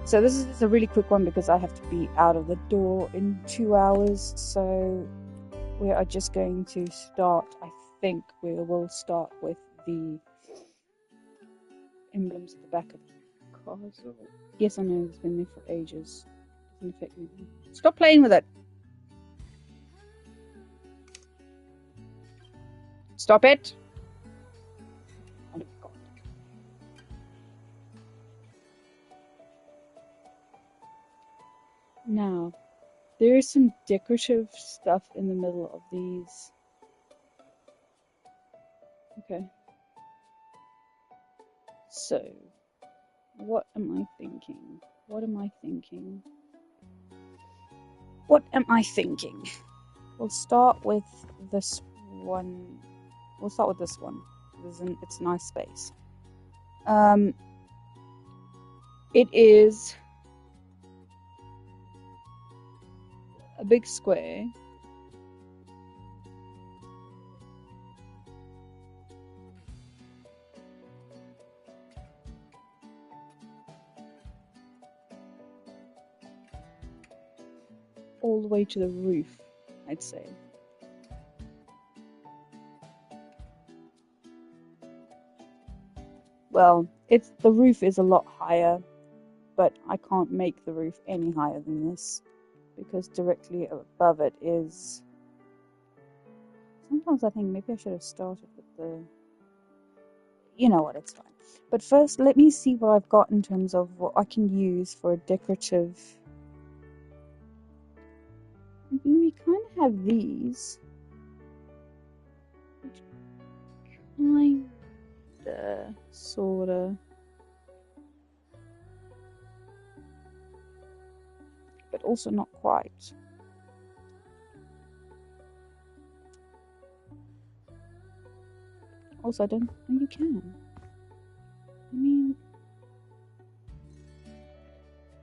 So this is just a really quick one because I have to be out of the door in 2 hours. So we are just going to start. I think we will start with the emblems at the back of the cars. Yes, I know it's been there for ages. Doesn't affect me. Stop playing with it. Stop it. Oh my God. Now, there is some decorative stuff in the middle of these. Okay. So, what am I thinking? What am I thinking? What am I thinking? We'll start with this one. We'll start with this one. It's a nice space. It is a big square. All the way to the roof, I'd say. Well, the roof is a lot higher, but I can't make the roof any higher than this because directly above it is. Sometimes I think maybe I should have started with the. You know what? It's fine. But first, let me see what I've got in terms of what I can use for a decorative. We kind of have these. Kinda, sorta. But also not quite. Also, I don't think you can. I mean,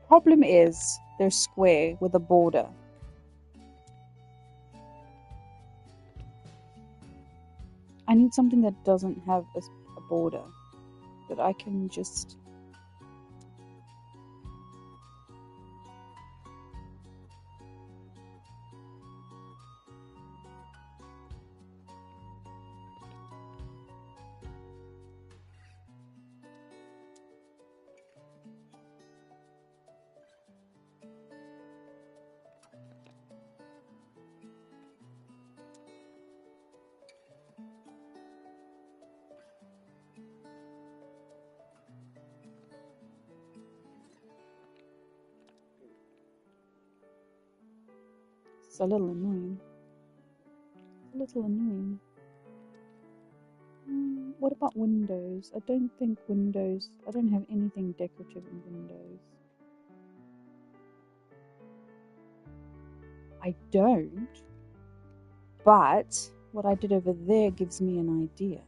problem is they're square with a border. I need something that doesn't have a border, that I can just. It's a little annoying. What about windows? I don't think windows. I don't have anything decorative in windows. I don't. But what I did over there gives me an idea.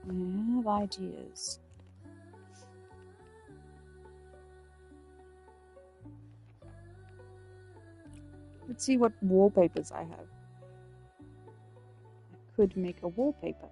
I have ideas. Let's see what wallpapers I have. I could make a wallpaper.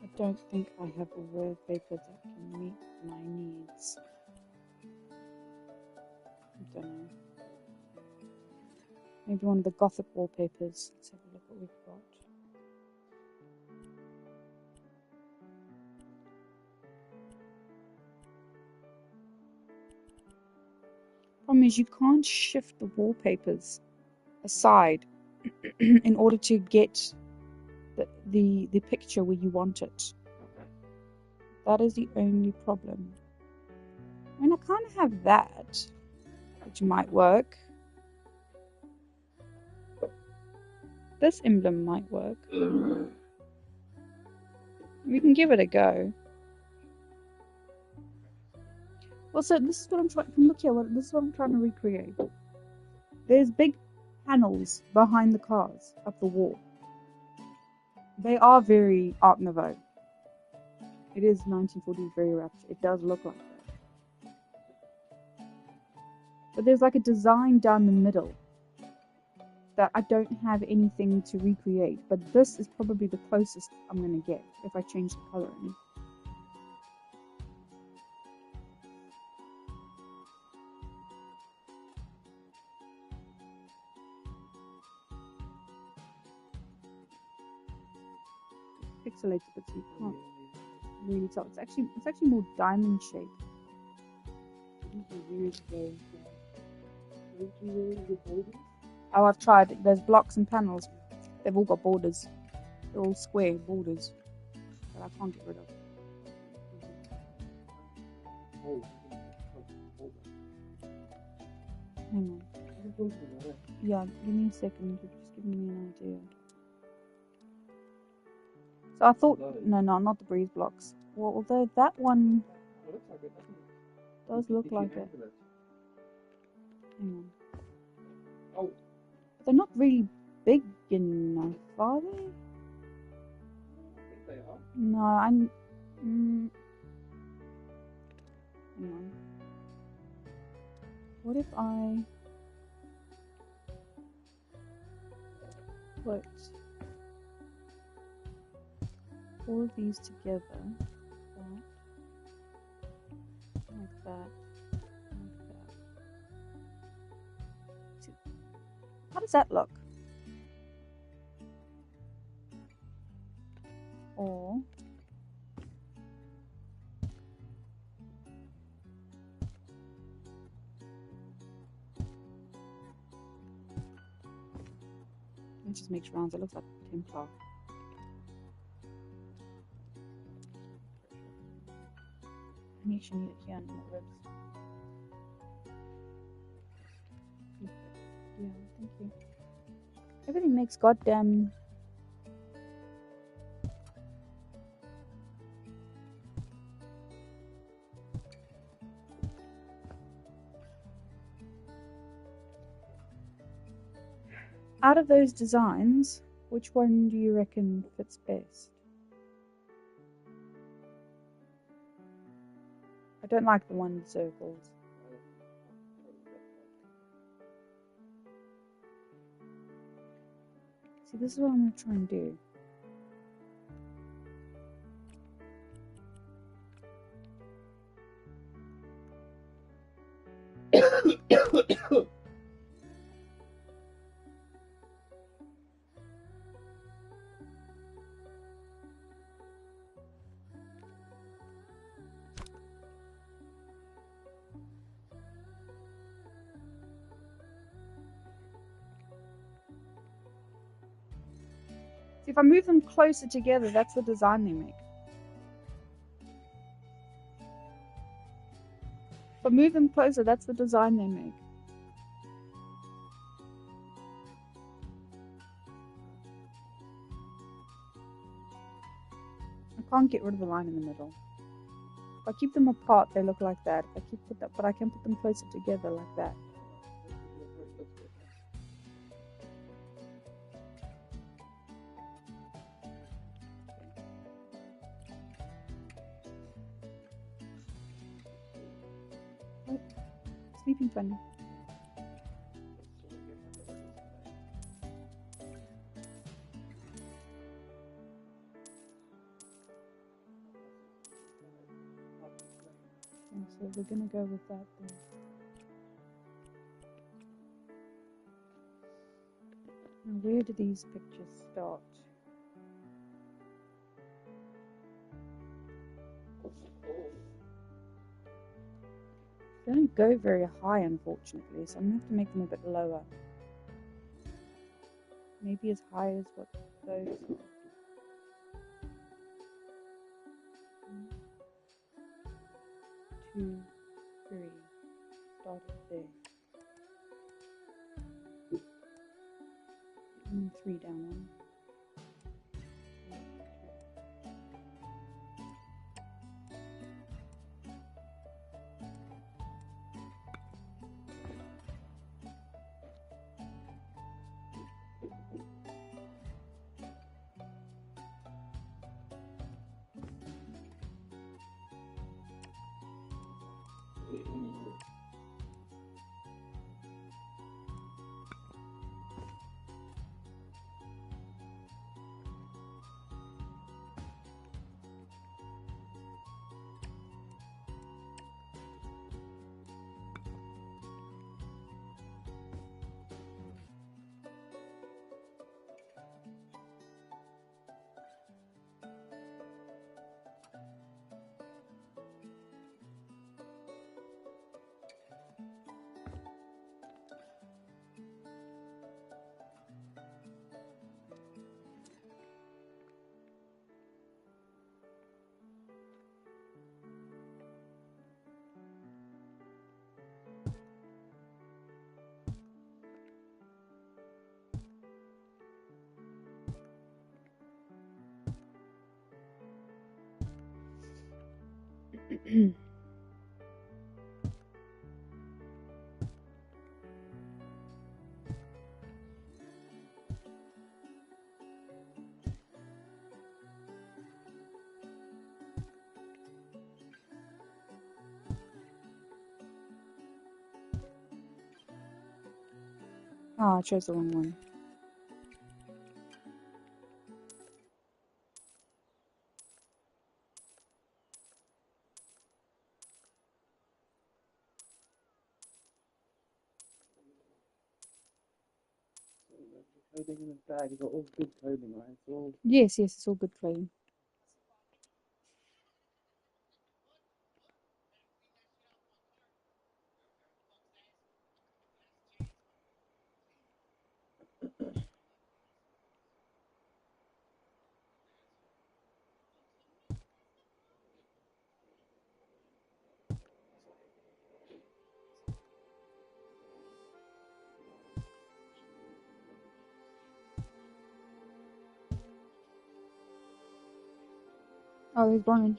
I don't think I have a wallpaper that can meet my needs. I don't know. Maybe one of the Gothic wallpapers. Let's have a look what we've got. Problem is you can't shift the wallpapers. aside in order to get the picture where you want it. That is the only problem. I mean, I kind of have that, which might work. This emblem might work. We can give it a go. Well, so this is what I'm trying. Look here. This is what I'm trying to recreate. There's big panels behind the cars up the wall. They are very Art Nouveau. It is 1940s, very rapture. It does look like that. But there's like a design down the middle that I don't have anything to recreate. But this is probably the closest I'm going to get if I change the coloring. Pixelated, but you can't really tell. It's actually more diamond shaped. Oh, I've tried. There's blocks and panels. They've all got borders. They're all square borders that I can't get rid of. Hang on. Yeah, give me a second. You're just giving me an idea. So I thought, no, not the breeze blocks. Well, although that one does look like it. Hang on. But they're not really big enough, are they? They are. No, I'm. Hang on. What if I put all of these together, like that. How does that look? Or it just makes rounds. It looks like Templar. I actually need it here under my ribs. Yeah, thank you. Everything makes goddamn. Out of those designs, which one do you reckon fits best? I don't like the one in circles. See, this is what I'm going to try and do. See, if I move them closer together, that's the design they make. If I move them closer, that's the design they make. I can't get rid of the line in the middle. If I keep them apart, they look like that. If I put that, but I can put them closer together like that. Oh, sleeping bunny. So we're gonna go with that then. Now where do these pictures start? They don't go very high, unfortunately, so I'm gonna have to make them a bit lower. maybe as high as what those are. 1, 2, 3. Started there. 3 down 1. Ah, I chose the wrong one. Clothing in the bag, you got all good clothing, right? It's all... Yes, it's all good clothing. Oh, he's running.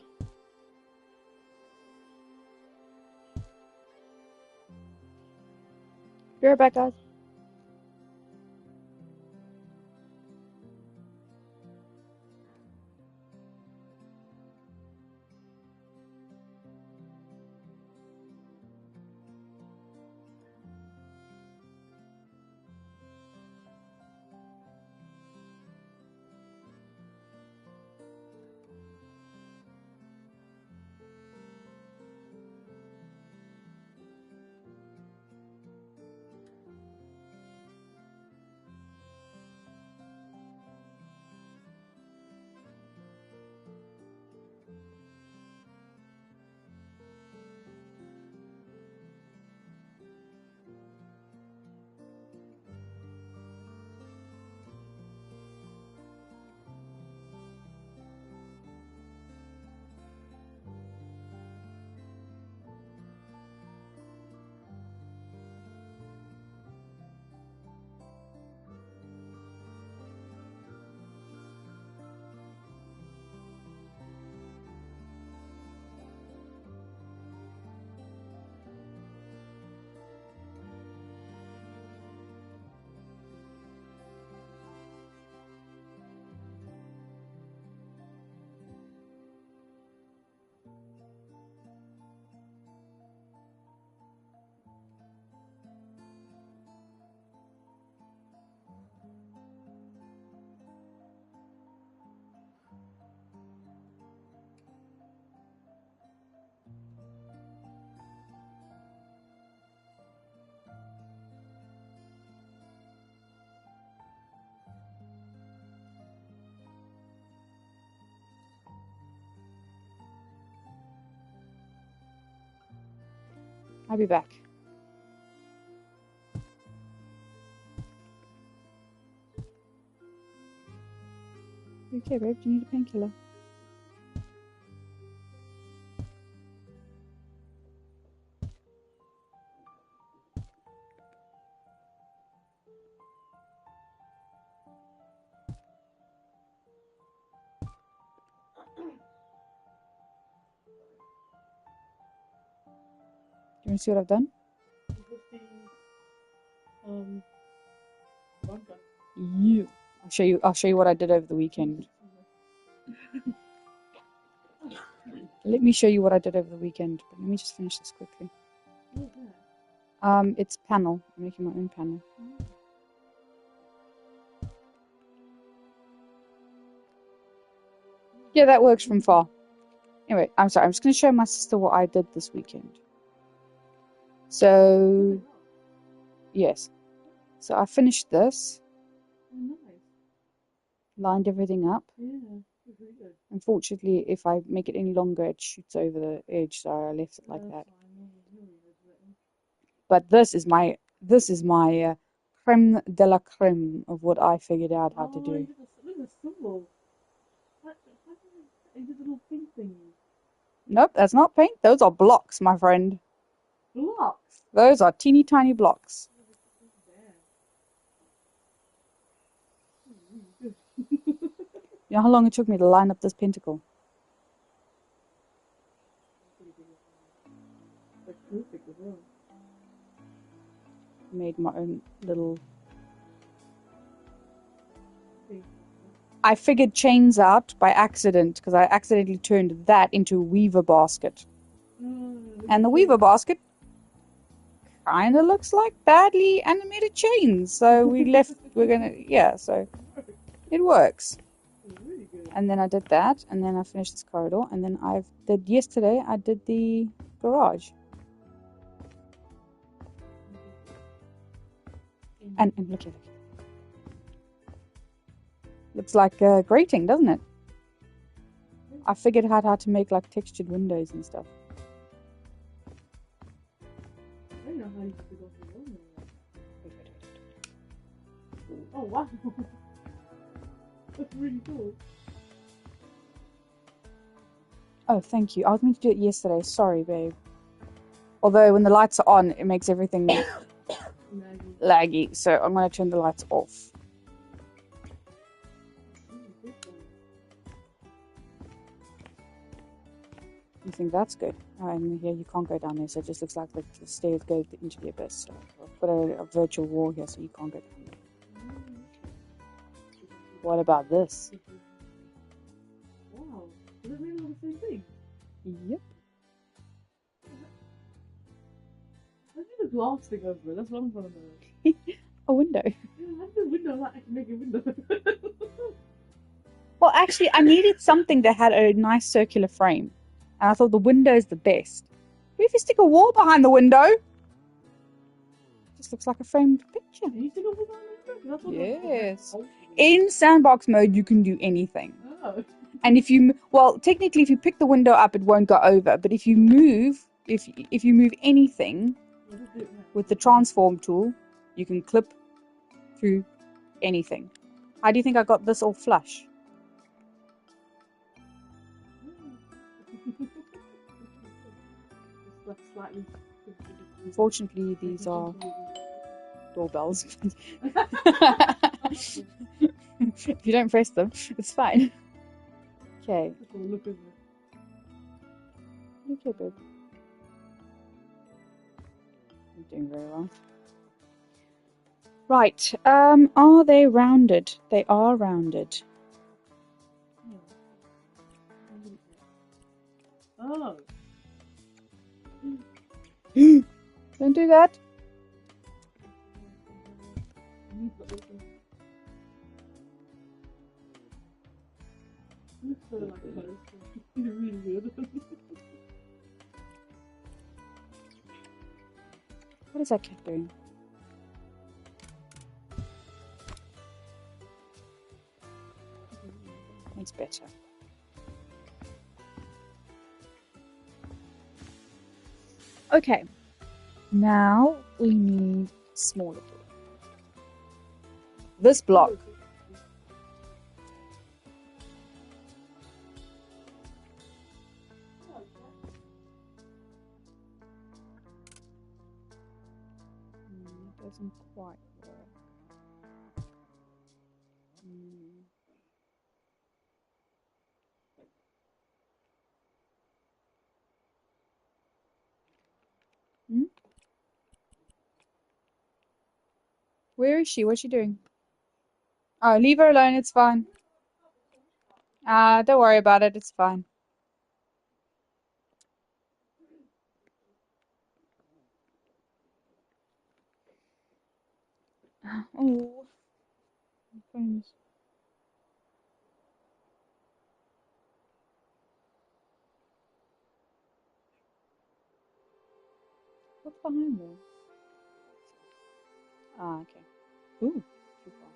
Be right back, guys. I'll be back. Okay, babe, do you need a painkiller? Do you want to see what I've done? Bunker. Yeah. I'll show you what I did over the weekend. Let me show you what I did over the weekend, but let me just finish this quickly. What is that? It's panel. I'm making my own panel. Yeah, that works from far. Anyway, I'm sorry. I'm just going to show my sister what I did this weekend. So, yes. So I finished this, Oh, nice. lined everything up. Yeah, it's really good. Unfortunately, if I make it any longer, it shoots over the edge, so I left it like that. But this is my creme de la creme of what I figured out how to do. Look at the symbol. Is it a little pink thing? Nope, that's not paint. Those are blocks, my friend. Blocks. Those are teeny tiny blocks. You know how long it took me to line up this pentacle? That's perfect as well. Made my own little... I figured chains out by accident because I accidentally turned that into a weaver basket. And the weaver basket kind of looks like badly animated chains. So so it works. Really good. And then I did that, and then I finished this corridor, and then yesterday I did the garage. And look at it. Looks like a grating, doesn't it? I figured out how to make like textured windows and stuff. I don't know how you could go for one. Oh wow. That's really cool. Oh, thank you. I was meant to do it yesterday. Sorry, babe. Although when the lights are on, it makes everything laggy. So I'm going to turn the lights off. You think that's good? Oh, and here you can't go down there, so it just looks like the stairs go into the abyss. So I'll put a virtual wall here so you can't go down there. What about this? Wow. Does it really look the same thing? Yep. I think the glass thing over it. That's what I'm trying to know. A window. Yeah, how did the window like make a window? Well, actually, I needed something that had a nice circular frame. And I thought the window is the best. But if you stick a wall behind the window, it just looks like a framed picture. You stick a wall behind the window? That's what Yes. In sandbox mode, you can do anything. Oh. And technically, if you pick the window up, it won't go over. But if you move, if you move anything with the transform tool, you can clip through anything. How do you think I got this all flush? Unfortunately, these are doorbells. If you don't press them, it's fine. Okay. Look at it. Okay, babe. I'm doing very well. Right. Are they rounded? They are rounded. Oh. Don't do that. Really good. What is that cat doing? It's better. Okay. Now we need smaller block. This block. Mm. Hmm? Where is she? What's she doing? Oh, leave her alone. It's fine. Don't worry about it. It's fine. Oh, my phone's. What's behind there? Okay. Ooh, too far.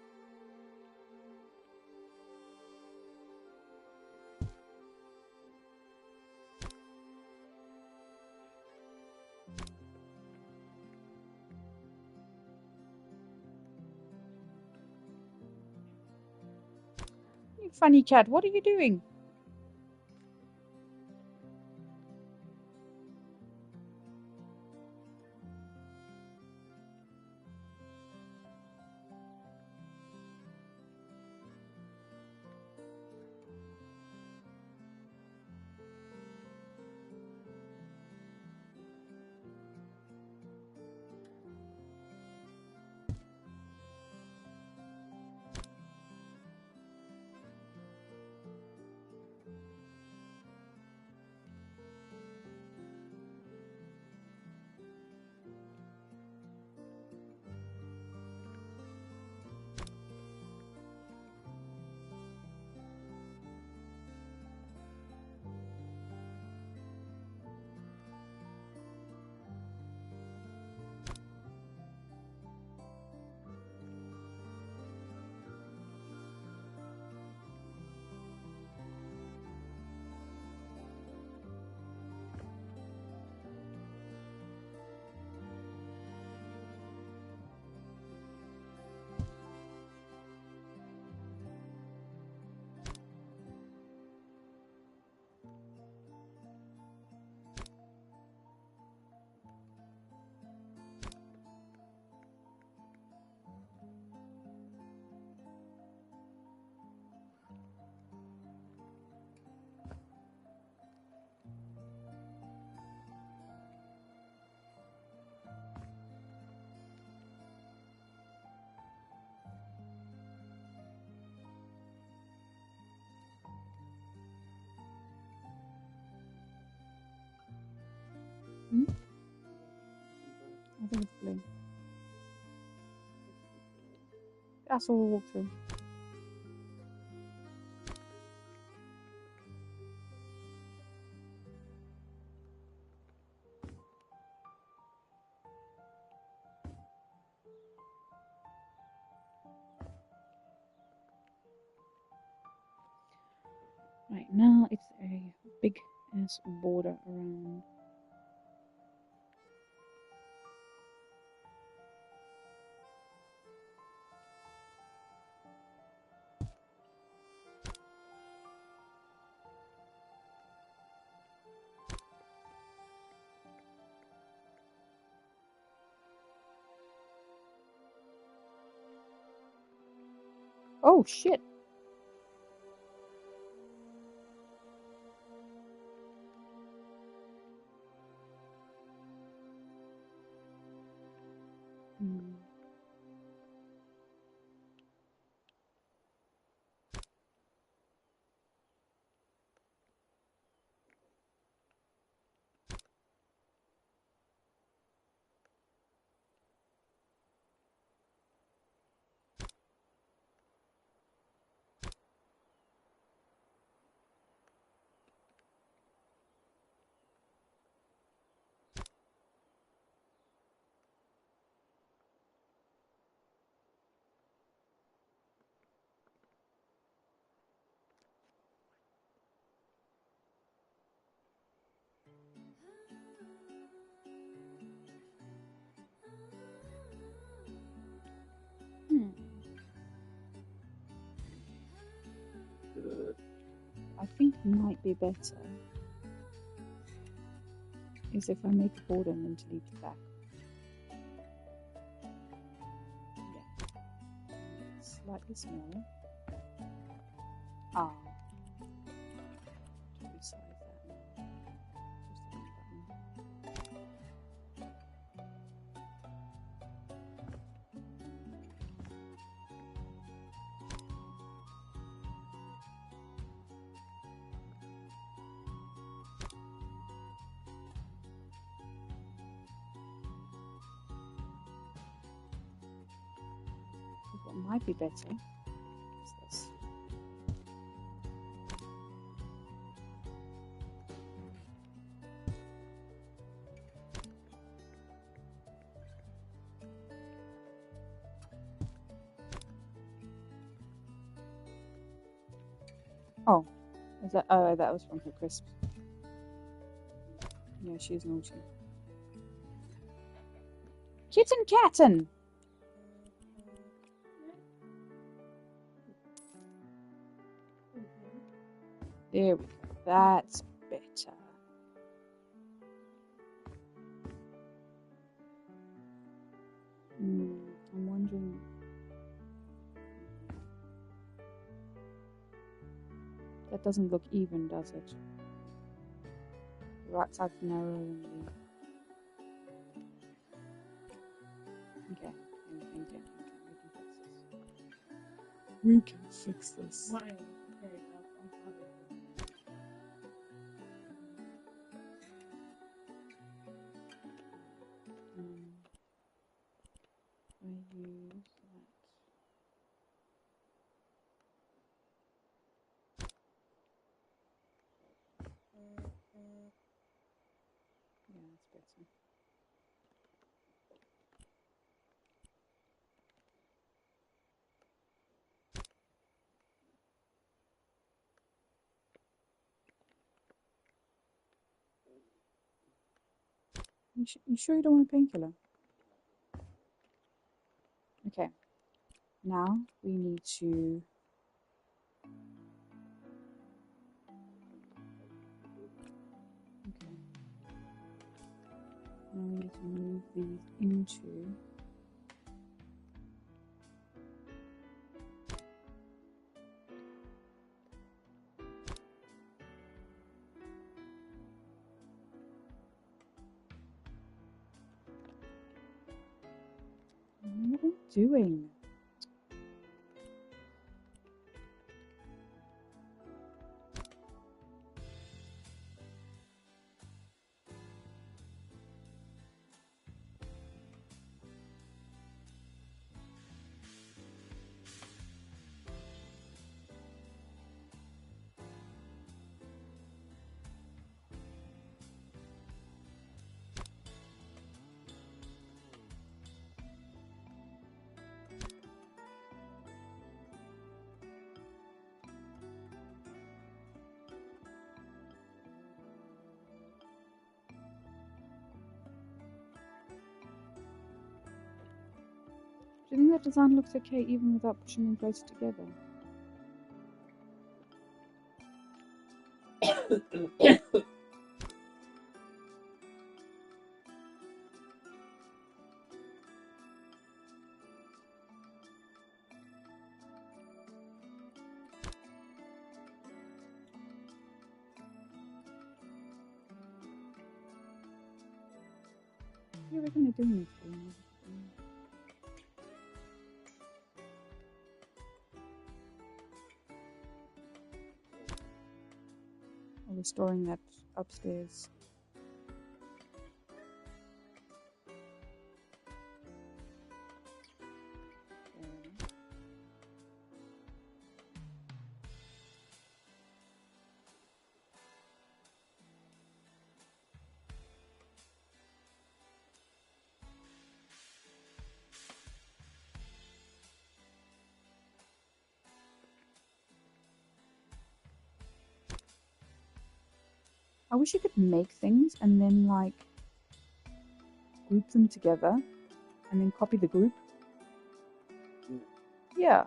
You funny cat. What are you doing? Hmm? I think it's blue. That's all we'll walk through. Right now, it's a big ass border around. Oh shit! Hmm. Hmm. I think might be better is if I make a border and then delete it back. Yeah. Slightly smaller. Ah. Resize that. Just the wrong button. What might be better is this. Oh, is that? Oh, that was from her crisp. Yeah, she's naughty. Kitten, catten. There we go. That's better. I'm wondering. That doesn't look even, does it? The right side's narrow and the... Okay, we can fix this. Mine. Fair enough. I'm sorry. I use that. Yeah, that's better. You sure you don't want a painkiller? Okay. Now we need to... Okay. Now we need to move these into... What am I doing? Do you think that design looks okay even without pushing them closer together? What do you reckon they're doing this for? Or restoring that upstairs. I wish you could make things and then like group them together and then copy the group. Yeah.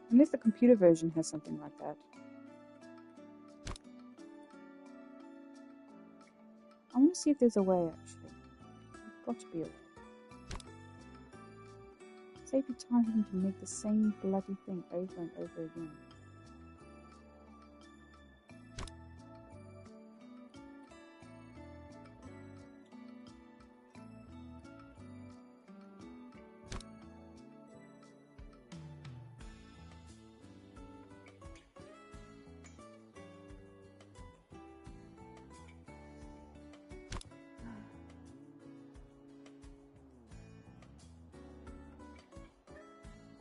Unless the computer version has something like that. I want to see if there's a way actually. I've got to be a way. Save you time having to make the same bloody thing over and over again.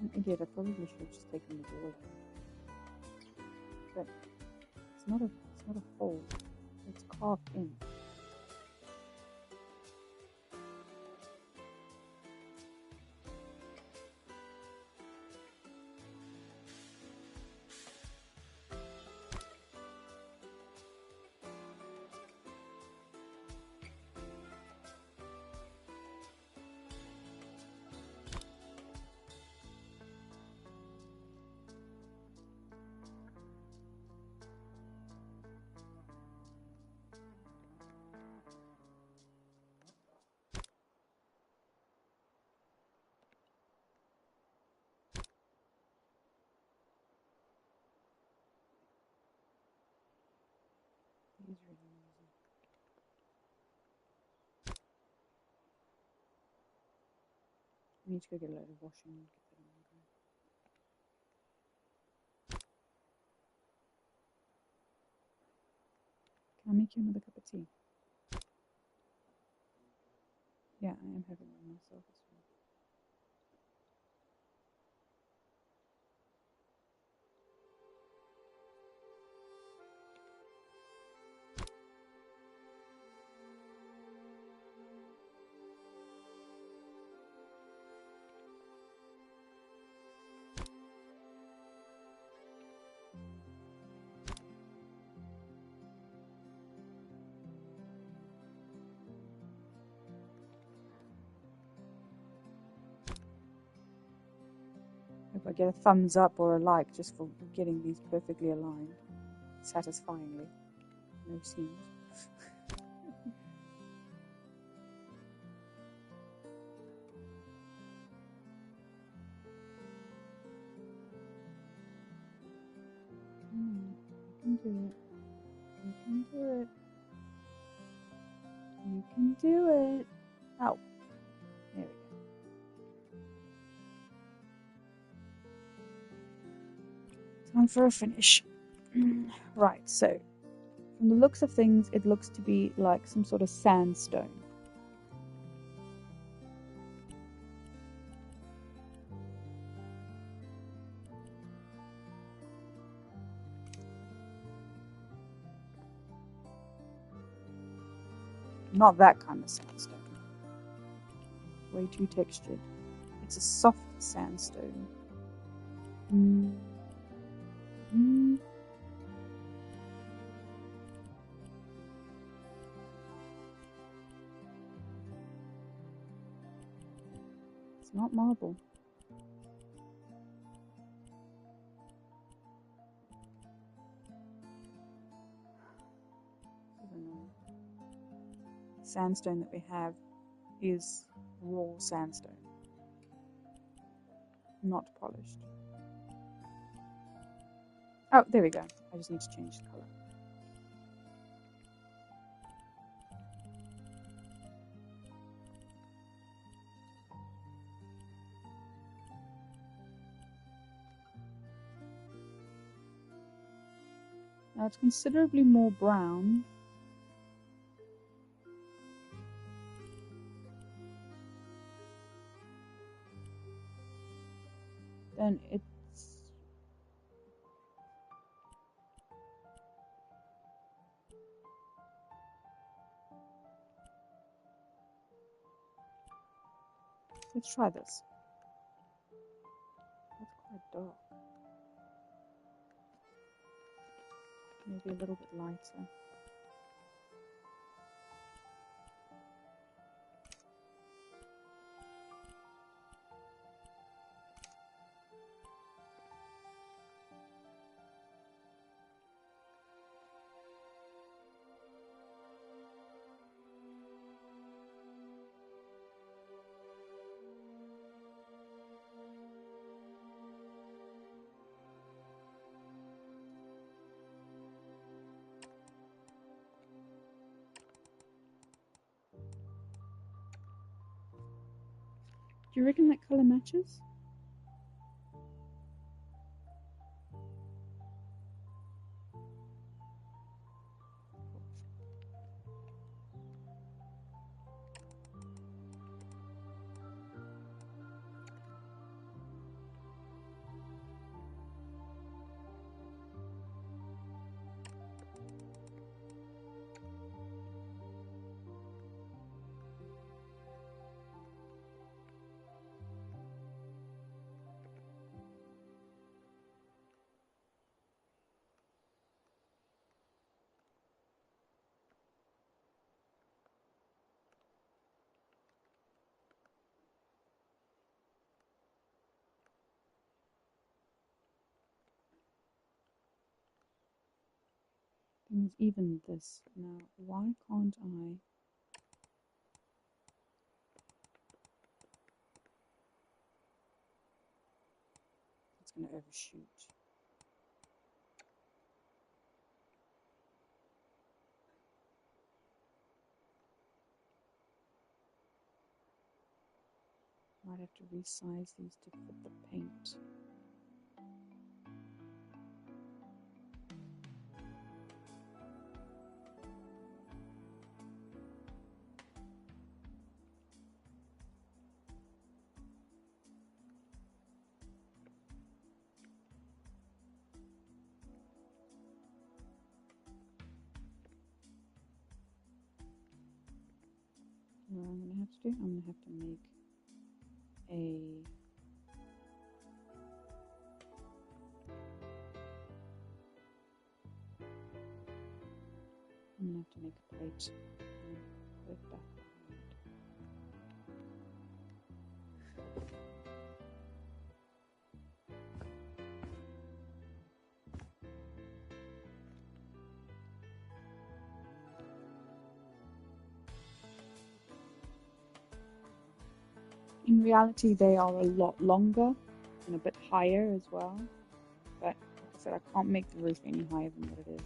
An idiot, I probably should have just taken the wall out. But it's not a hole. It's carved in. It is really noisy. I need to go get a load of washing and get that on the go. Can I make you another cup of tea? Yeah, I am having one myself as well. If I get a thumbs up or a like just for getting these perfectly aligned, satisfyingly. No seams. You can do it. You can do it. You can do it. Oh, there we go. Time for a finish. Right, so from the looks of things, it looks to be like some sort of sandstone. Not that kind of sandstone. Way too textured. It's a soft sandstone. It's not marble. The sandstone that we have is raw sandstone, not polished. Oh, there we go. I just need to change the color. Now it's considerably more brown. Then it's let's try this. That's quite dark. Maybe a little bit lighter. Do you reckon that colour matches? And there's even this. Now, why can't I? It's going to overshoot. Might have to resize these to fit the paint. What I'm going to have to do, I'm going to have to make a plate and put it back behind. In reality, they are a lot longer and a bit higher as well. But like I said, I can't make the roof any higher than what it is.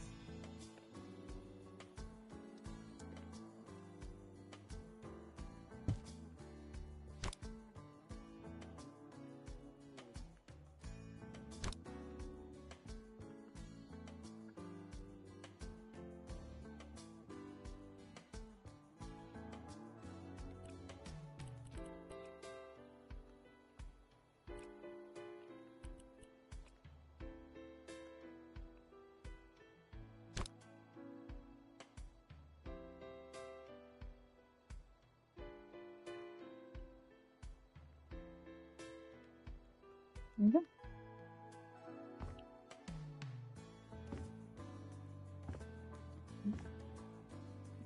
There you go.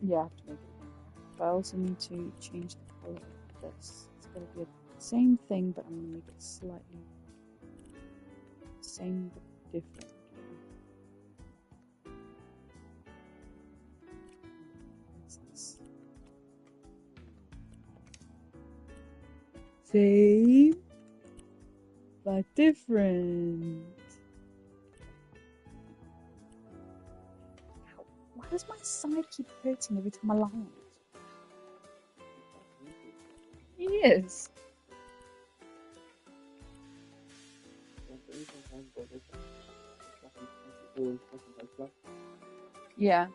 Yeah, I have to make it. But I also need to change the color of this. It's going to be the same thing, but I'm going to make it slightly same but different. What's this? Same but different. Ow. Why does my side keep hurting every time I lie on it? Yes. Yeah.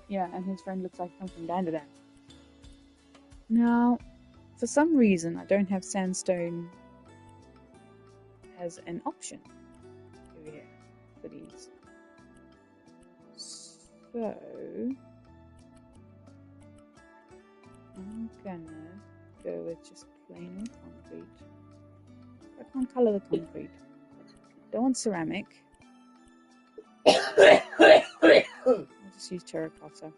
Yeah, and his friend looks like he comes from Dandadan. Now, for some reason, I don't have sandstone as an option over here for these. So, I'm gonna go with just plain old concrete. I can't colour the concrete. Don't want ceramic. I'll just use terracotta.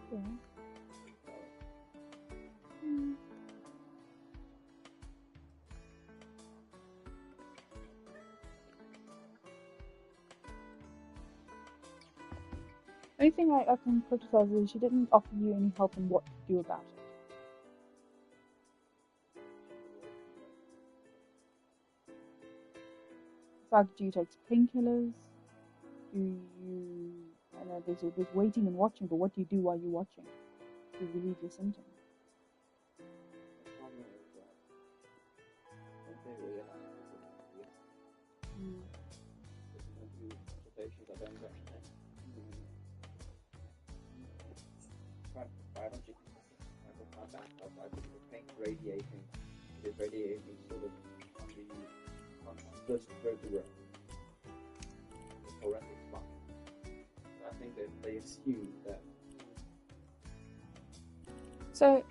Yeah. Only thing I can criticize is she didn't offer you any help in what to do about it. It's like, do you take painkillers? Do you? I know there's waiting and watching, but what do you do while you're watching to relieve your symptoms? Radiating, it is radiating sort of on the vertebra, the thoracic spine. I think that they assume that. So,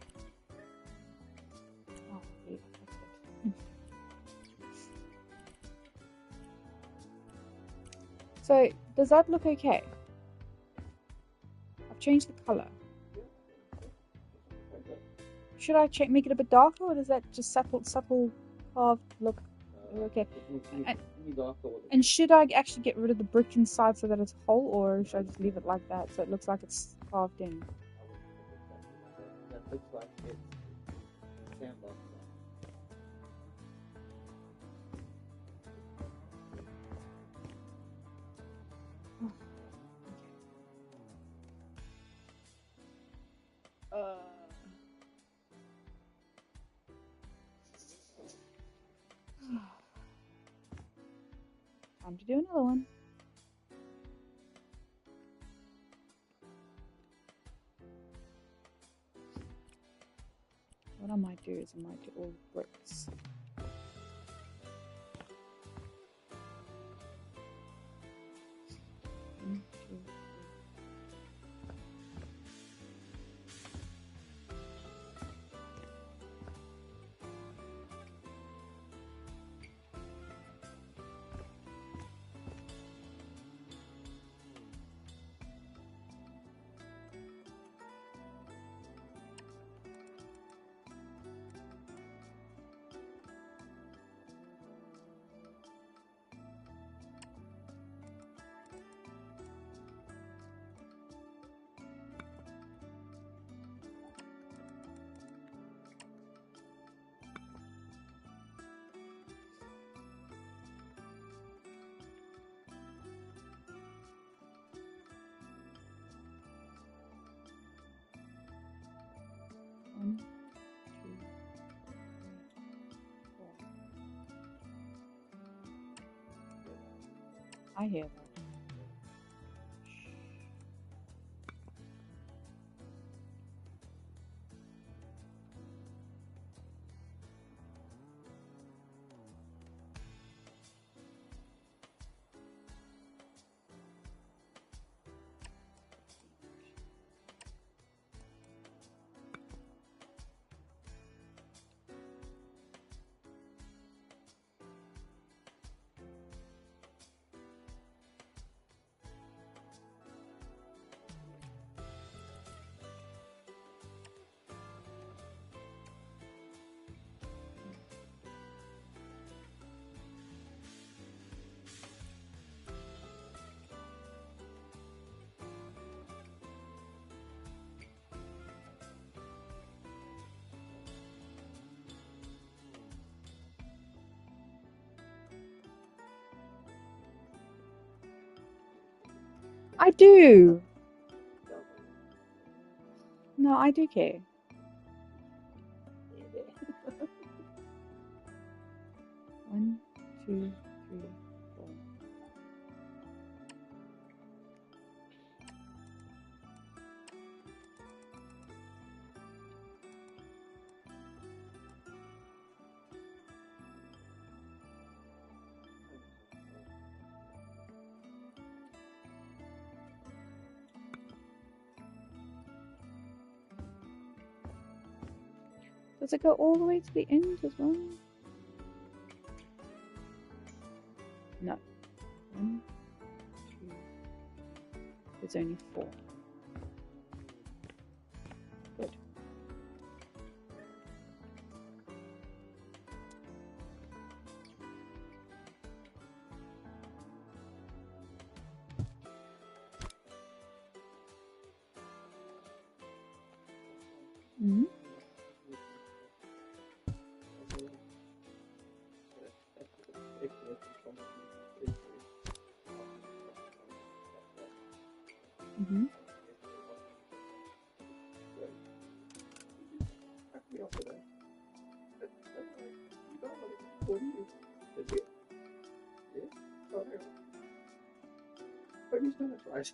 oh, yeah, that's it. So, does that look okay? I've changed the color. Should I make it a bit darker, or does that just subtle carved look okay? And should I actually get rid of the brick inside so that it's whole, or should I just leave it like that so it looks like it's carved in? That looks like it's sandbox. Time to do another one. What I might do is I might do all bricks. One, two, one, two, three, four. I hear that. I do. No, I do care. One, two, three, four. Does it go all the way to the end as well? No. One, two. There's only four. Good. ridiculous in some of these issues. Mm-hmm. Back me up to that. You don't know what you did you? Yeah? Oh, hang on. But he's done it right.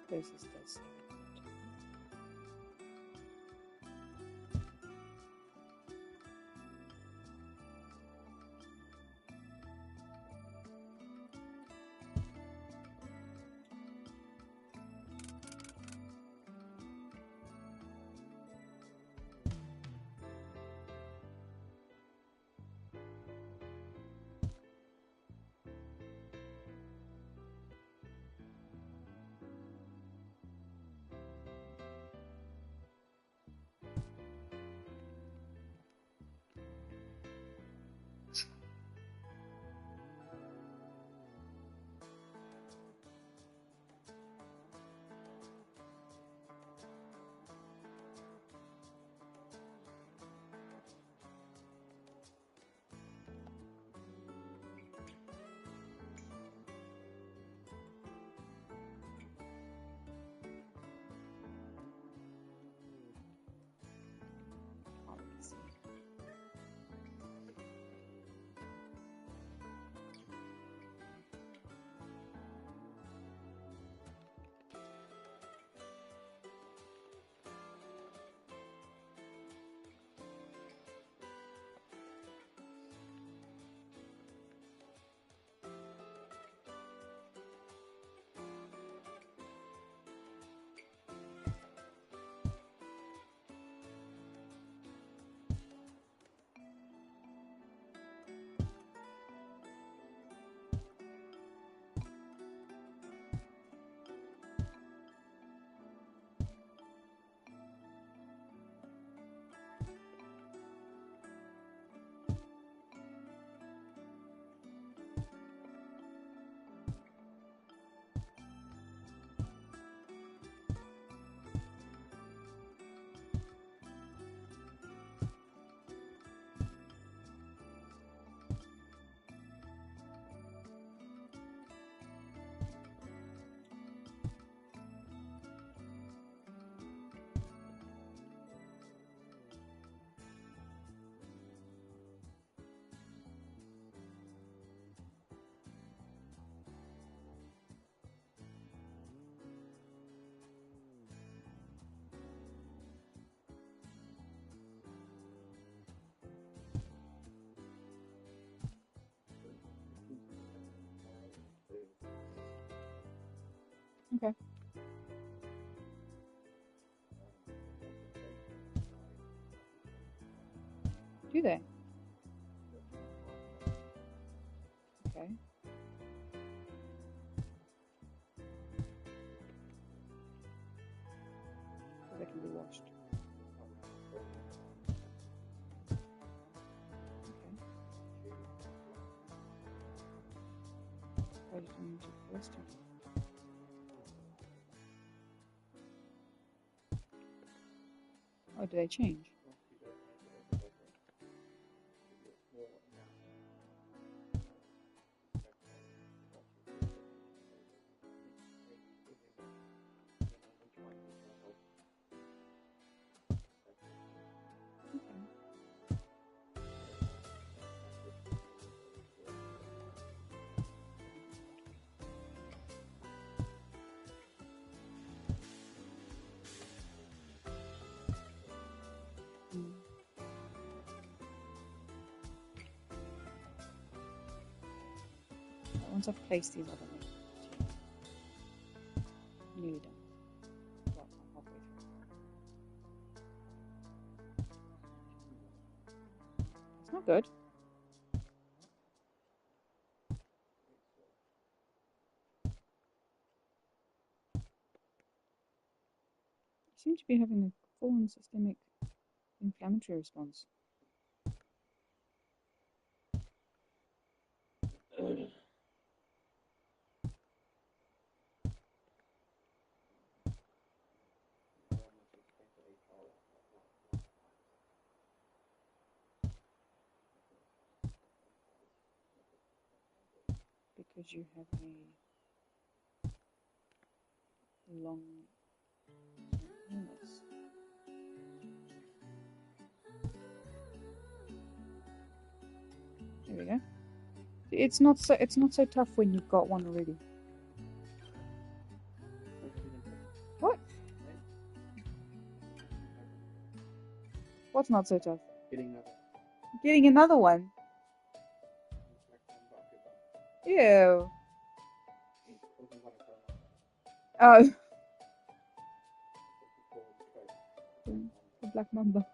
Space is this. Do they? Okay. So they can be washed. Okay. I just don't need to first time. Oh, do they change? Okay. Mm. Once I've placed these, I don't know. Nearly done. Well, I'm halfway through. It's not good. I seem to be having a full-on systemic inflammatory response. Because you have a long illness. There we go. It's not so tough when you've got one already. What? What's not so tough? Getting another one. Ew. Oh. The black mamba.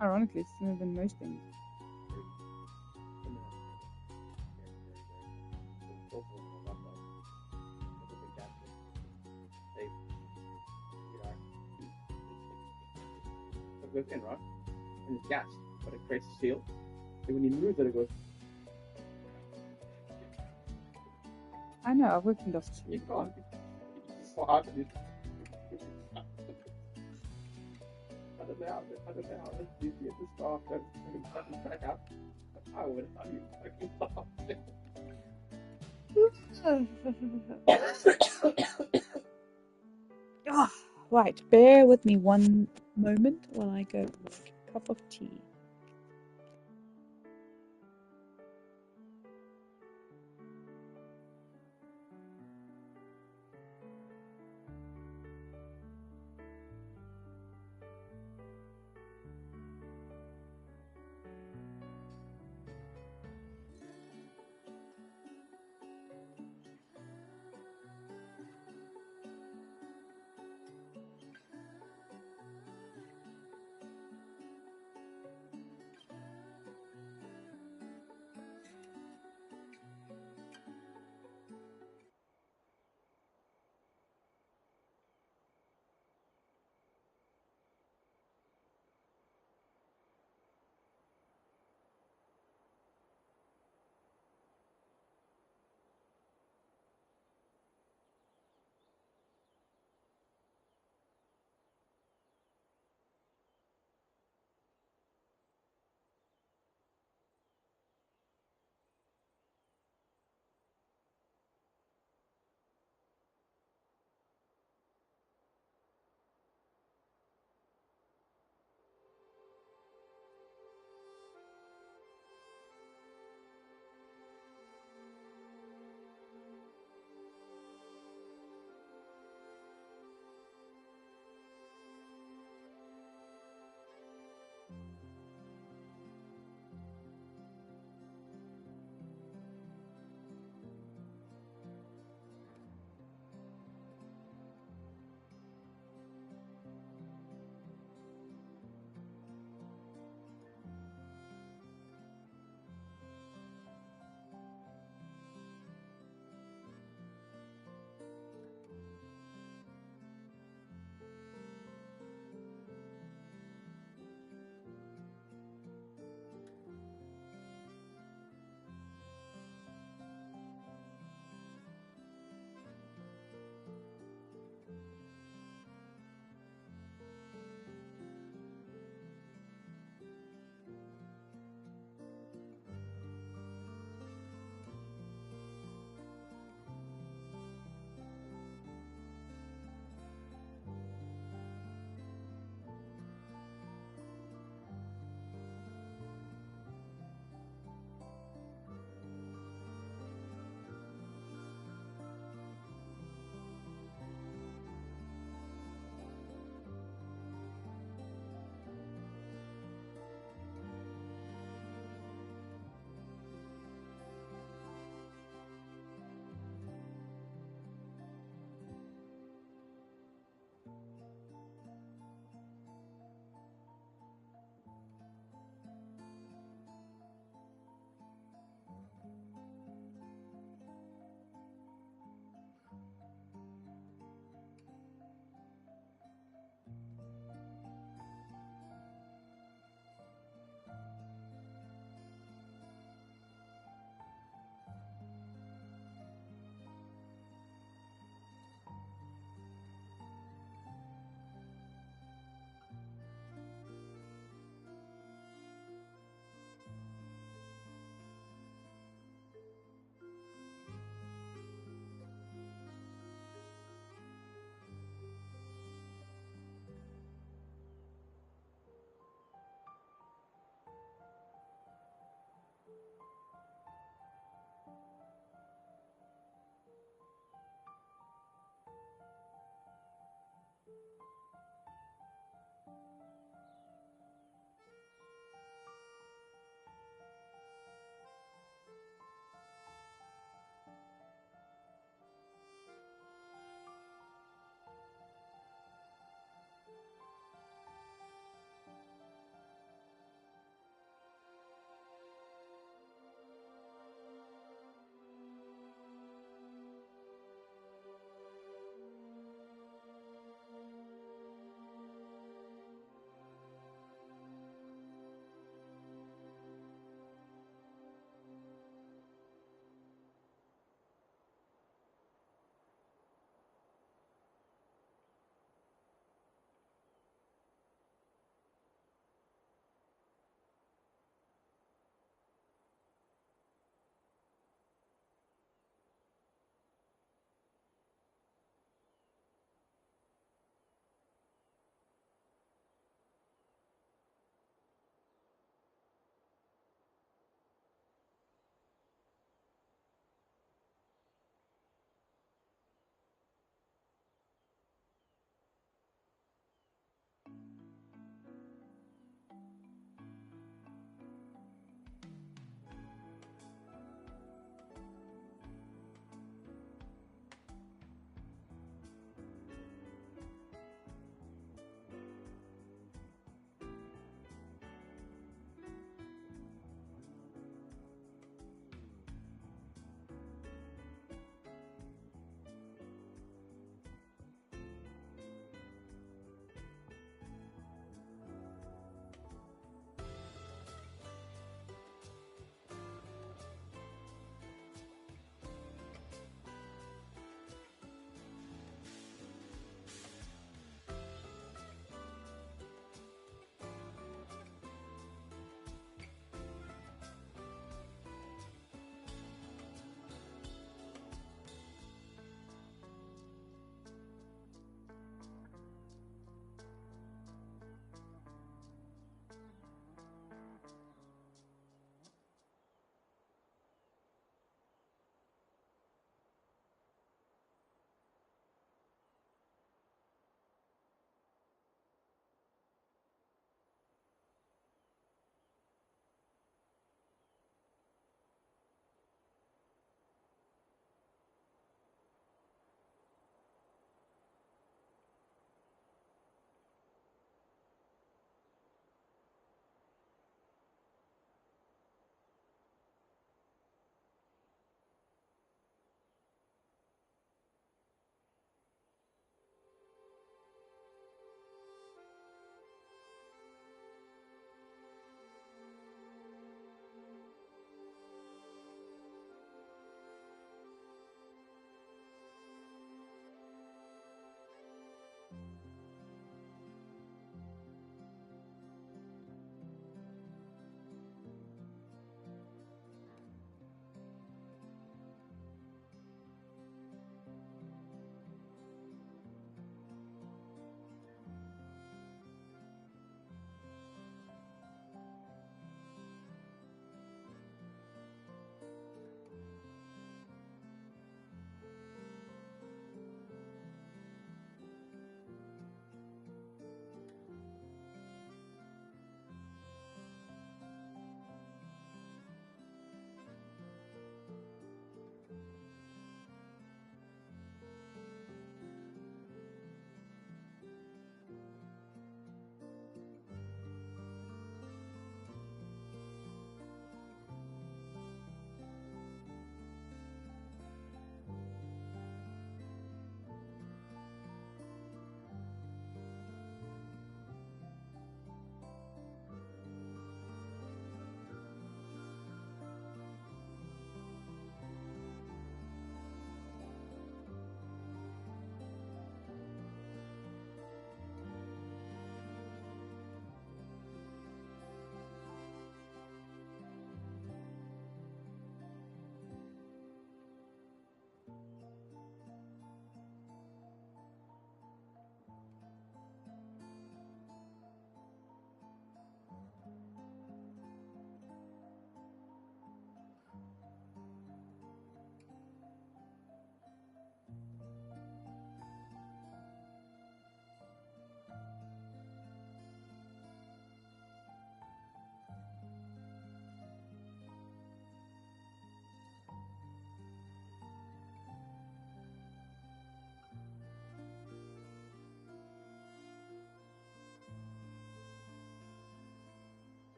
Ironically, it's thinner than most things. It goes in, right? And it's gas, but it creates a seal. And when you move it, it goes. I know, I've worked in dust. You can't. It's so hard to do. I don't know how this you get the staff and fucking crack out. I would have you fucking laughed. Oh, right, bear with me one moment while I go make a cup of tea.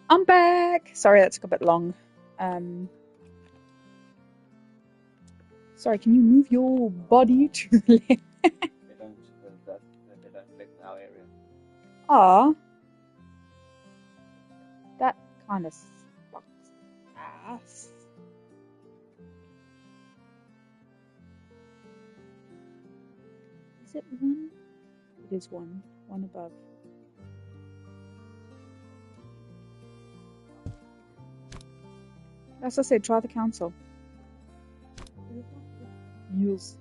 I'm back! Sorry, that took a bit long. Sorry, can you move your body to the left? They don't affect our area. Ah, that kind of sucks ass. Is it one? It is one. One above. As I said, try the council. Yes.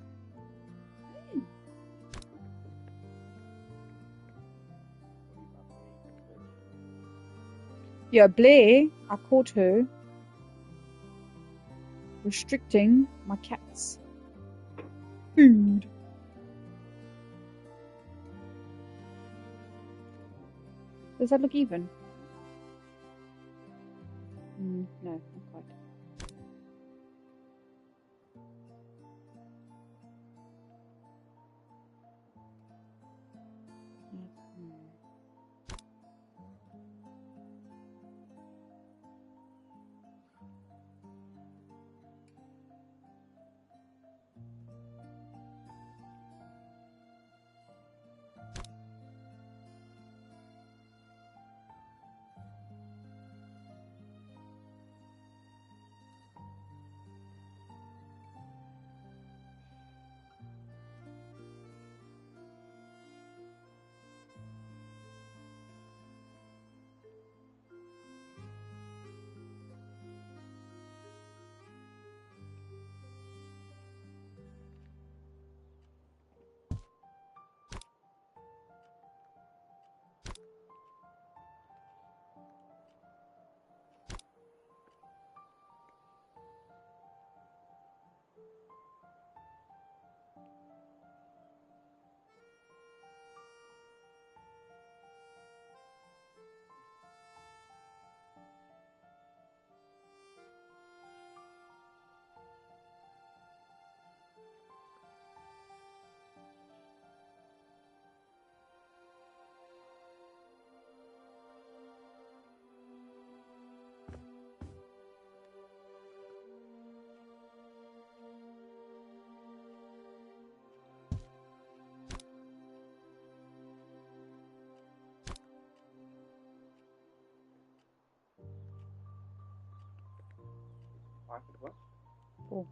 Yeah, Blair, I caught her restricting my cat's food. Does that look even? No, not quite. What? Oh.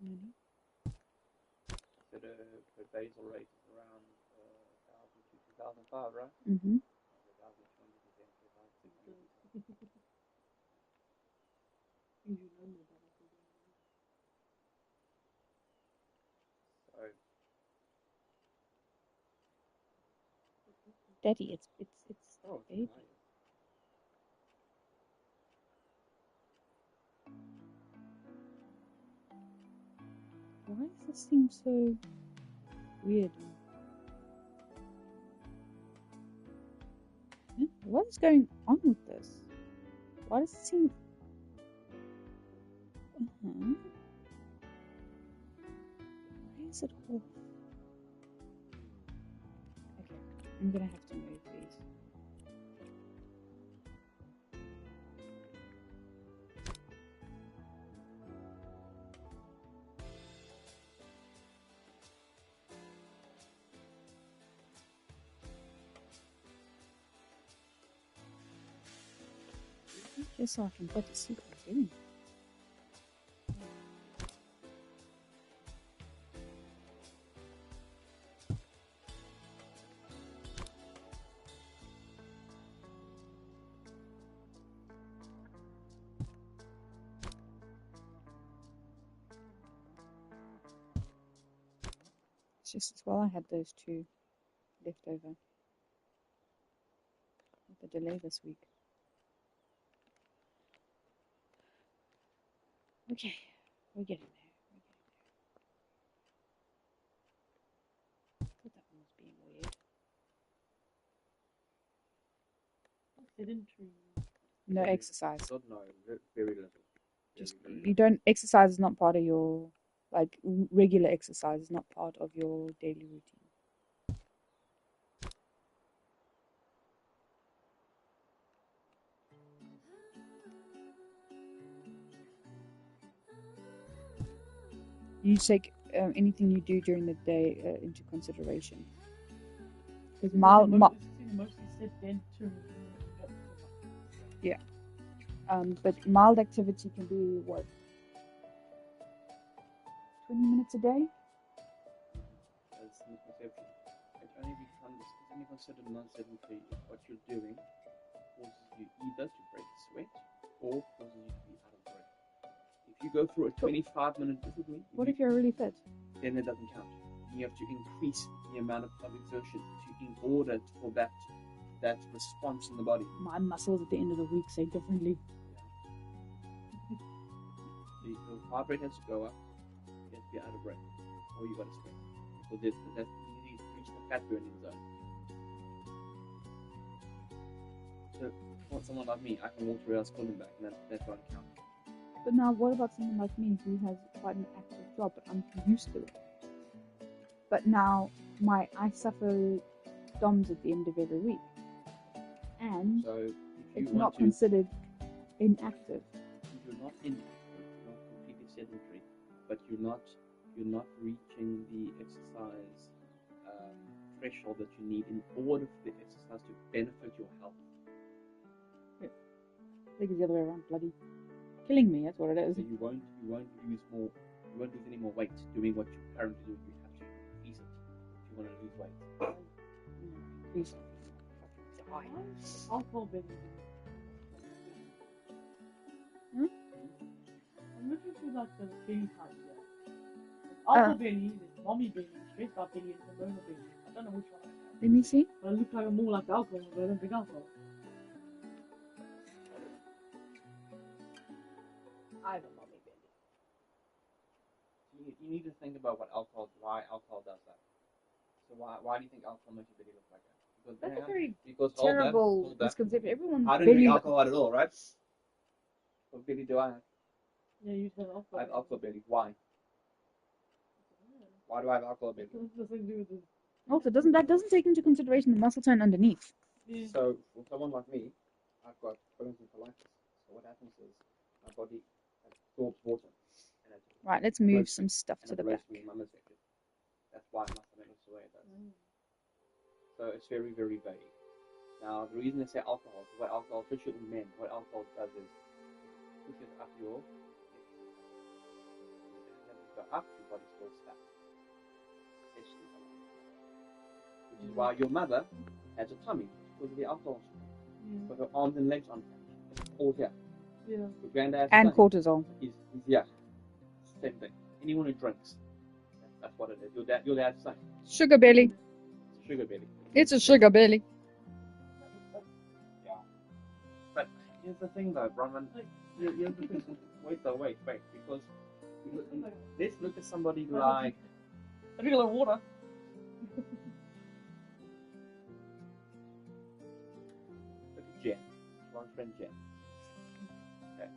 Really? So the basal rate is around 1,000 to 2,005, right? Mm-hmm. Daddy, it's baby. Nice. Why does this seem so weird? What is going on with this? Why does it seem... Why is it off? Okay, I'm gonna have to move these. Just so I can better see what I'm doing. just as well I had those 2 left over with the delay this week. Okay, we're getting there. I thought that one was being weird. Sedentary. No exercise. God, no, very little. Just Very you don't exercise is not part of your regular exercise is not part of your daily routine. You take anything you do during the day into consideration. Because Mostly sit then to but mild activity can be what, 20 minutes a day. That's a misconception. It's only considered non-sedentary if what you're doing causes you either to break sweat or causes you to be out of breath. If you go through a 25-minute discipline, What if you're really fit? then it doesn't count. You have to increase the amount of exertion in order for that response in the body. My muscles at the end of the week say differently. The heart rate has to go up, you have to be out of breath, or you got to sweat. So you need to reach the fat burning zone. So for someone like me, I can walk 3 hours pulling back, and that won't count. But now, what about someone like me who has quite an active job, but I'm used to it? But now, I suffer DOMS at the end of every week, and So it's not considered inactive. If you're not inactive, not completely sedentary, but you're not reaching the exercise threshold that you need in order for the exercise to benefit your health. I think it's the other way around, bloody killing me. That's what it is. So you won't lose any more weight doing what you currently do. You have to increase it if you want to lose weight. Increase it. alcohol belly. I'm looking for like the belly type here. There's alpha belly, there's mommy belly, stressed out belly, and hormonal belly. I don't know which one I have. Let me see. But I look like I'm more like alcohol, but I don't drink alcohol. I have a mommy belly. You need to think about why alcohol does that. So why do you think alcohol makes your belly look like that? That's a very because terrible misconception. Everyone's I don't belly. drink alcohol at all, right? What belly do I have? Yeah, you have alcohol. I have alcohol belly. Why? Why do I have alcohol belly? That's nothing to do with this. Also, that doesn't take into consideration the muscle tone underneath. Yeah. So for someone like me, I've got Crohn's and colitis. So what happens is my body absorbs water. And Right, let's move some stuff to the back. That's why my stomach looks the way it does. So it's very, very vague. Now the reason they say alcohol, what alcohol, especially in men, what alcohol does is pushes up your body stores fat. Which is why your mother has a tummy because of the alcohol. But her arms and legs aren't fat. It's all here. Yeah. Your granddad And cortisol. is yeah. Same thing. Anyone who drinks, that's what it is. Your dad's same. Sugar belly. It's a sugar belly. It's a sugar belly. Yeah. But here's the thing though, Bronwyn. Here's the thing. Wait. Because let's look at somebody like. I drink a lot of water. Look at Jen. One friend Jen. Okay.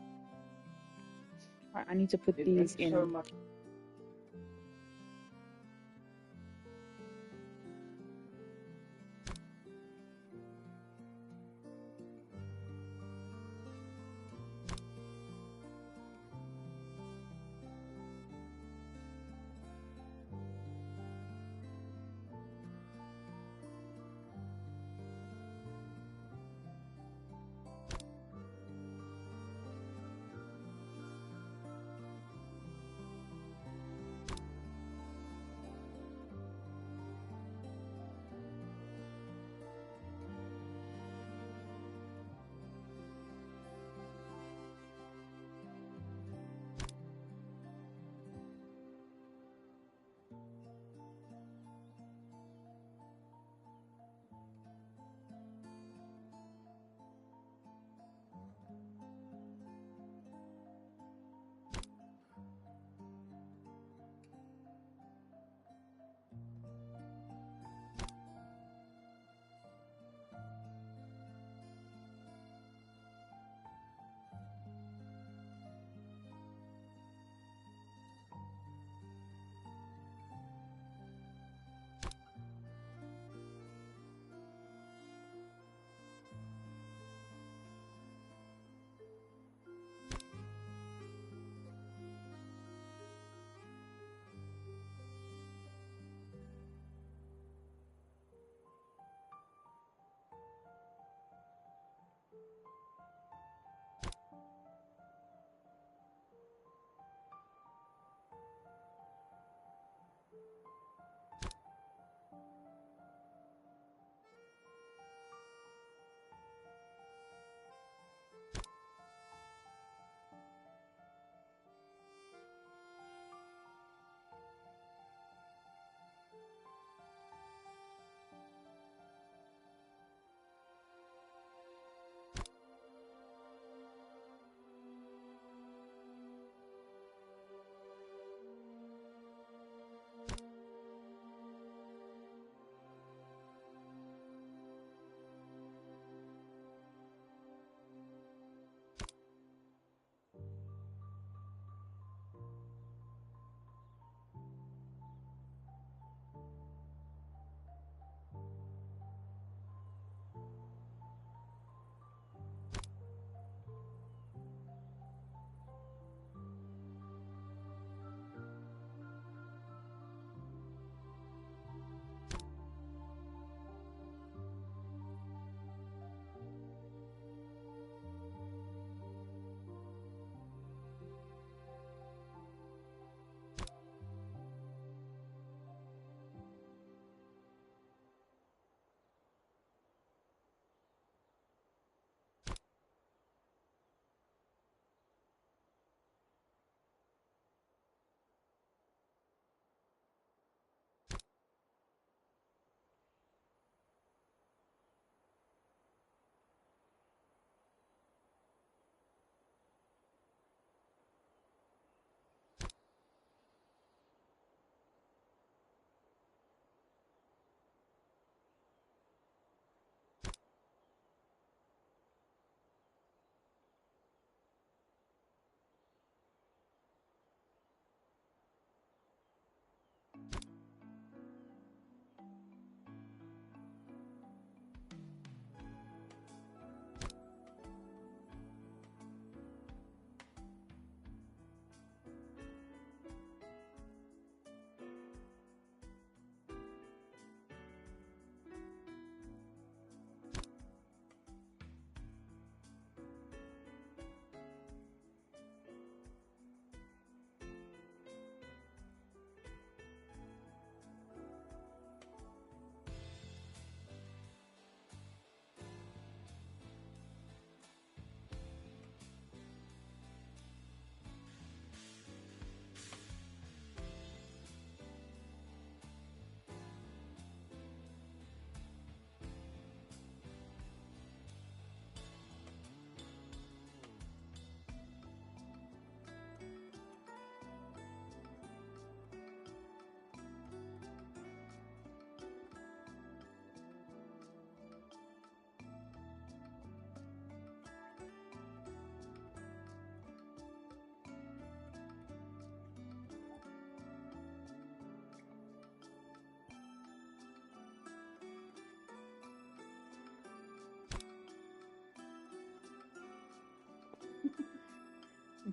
Right, I need to put these in. So much.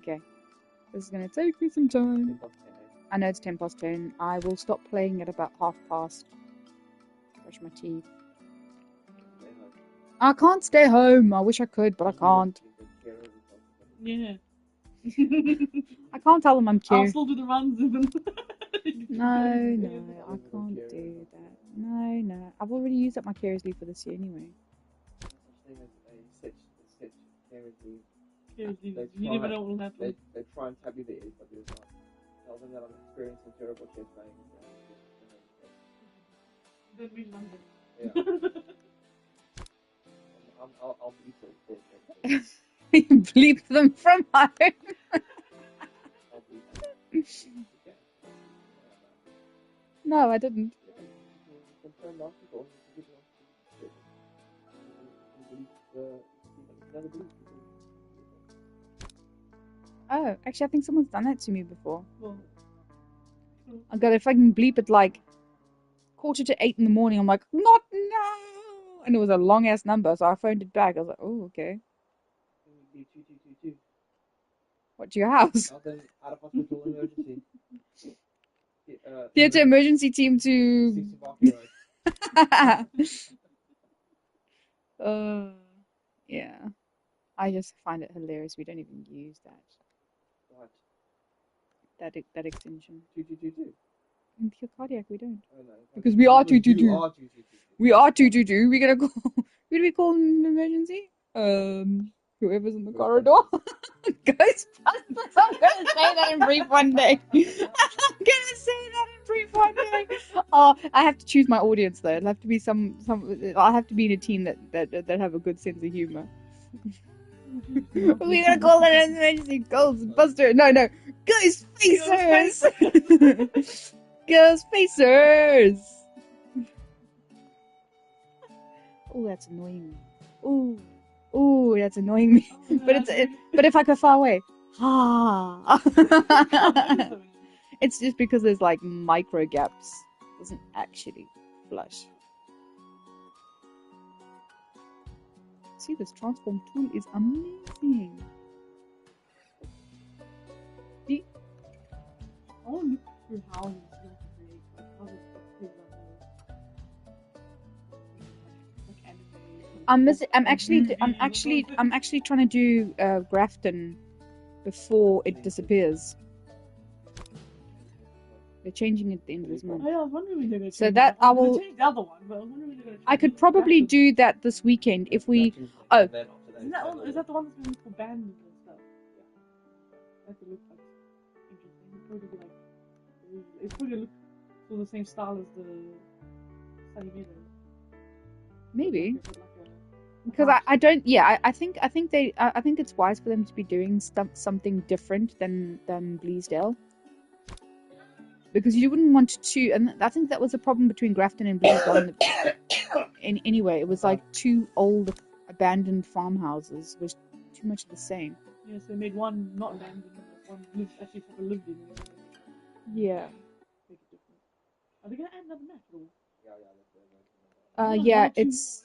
Okay. This is gonna take me some time. 10 past 10, eh? I know it's 10 past 10. I will stop playing at about 1:30. Brush my teeth. Stay home. I can't stay home. I wish I could, but I can't. Yeah. I can't tell them I'm I'll cute. still do the runs even. No, I can't do that. No. I've already used up my carers leave for this year anyway. You never know what will happen. They try and tap you there, but there's not. Tell them that I'm experiencing terrible chest pain. Don't be London. Yeah. I'll be so Bleep them from home. I'll be so okay. No, I didn't. Oh, actually, I think someone's done that to me before. Well, I got if I can bleep it like 7:45 in the morning. I'm like, not now, and it was a long ass number, so I phoned it back. I was like, oh, okay. What, your house? Out of hospital emergency. Theatre emergency team to. Yeah. I just find it hilarious. We don't even use that. What? That extension. 2222. In pure cardiac, we don't. Oh, no. Because we are 222. You are 222. We are 222. We're gonna call. Who do we call an emergency? Whoever's in the corridor. Ghostbusters. I'm gonna say that in brief one day. I'm gonna say that in brief one day. Oh, I have to choose my audience though. It'll have to be some. I have to be in a team that have a good sense of humor. We're gonna call it an emergency Ghostbuster. No. Ghostfacers. Ghostfacers. Oh, that's annoying me. Ooh, that's annoying me. But if I go far away, it's just because there's like micro gaps. It doesn't actually flush. See, this transform tool is amazing. I want to look through houses to create like houses that I'm actually trying to do Grafton before it disappears. They're changing it at the end of this month. Oh, yeah, I was wondering when they're going to So change that it. I will. They changed the other one, but I was wondering when they're going to change I could it. probably do that this weekend if we. Oh. Is that the one that's been for bands and stuff? Yeah. That could look like interesting. It'd probably be like. It's probably look for the same style as the Sunny Meadows. Maybe. Like Because I don't. Yeah, I think it's wise for them to be doing something different than Bleasdale. Because you wouldn't want to, and I think that was a problem between Grafton and Bleasdale. Anyway, it was like two old abandoned farmhouses, which too much of the same. Yeah, so they made one not abandoned, one actually people lived in. Yeah. Make it different. Are they gonna add another map at all? Yeah, it's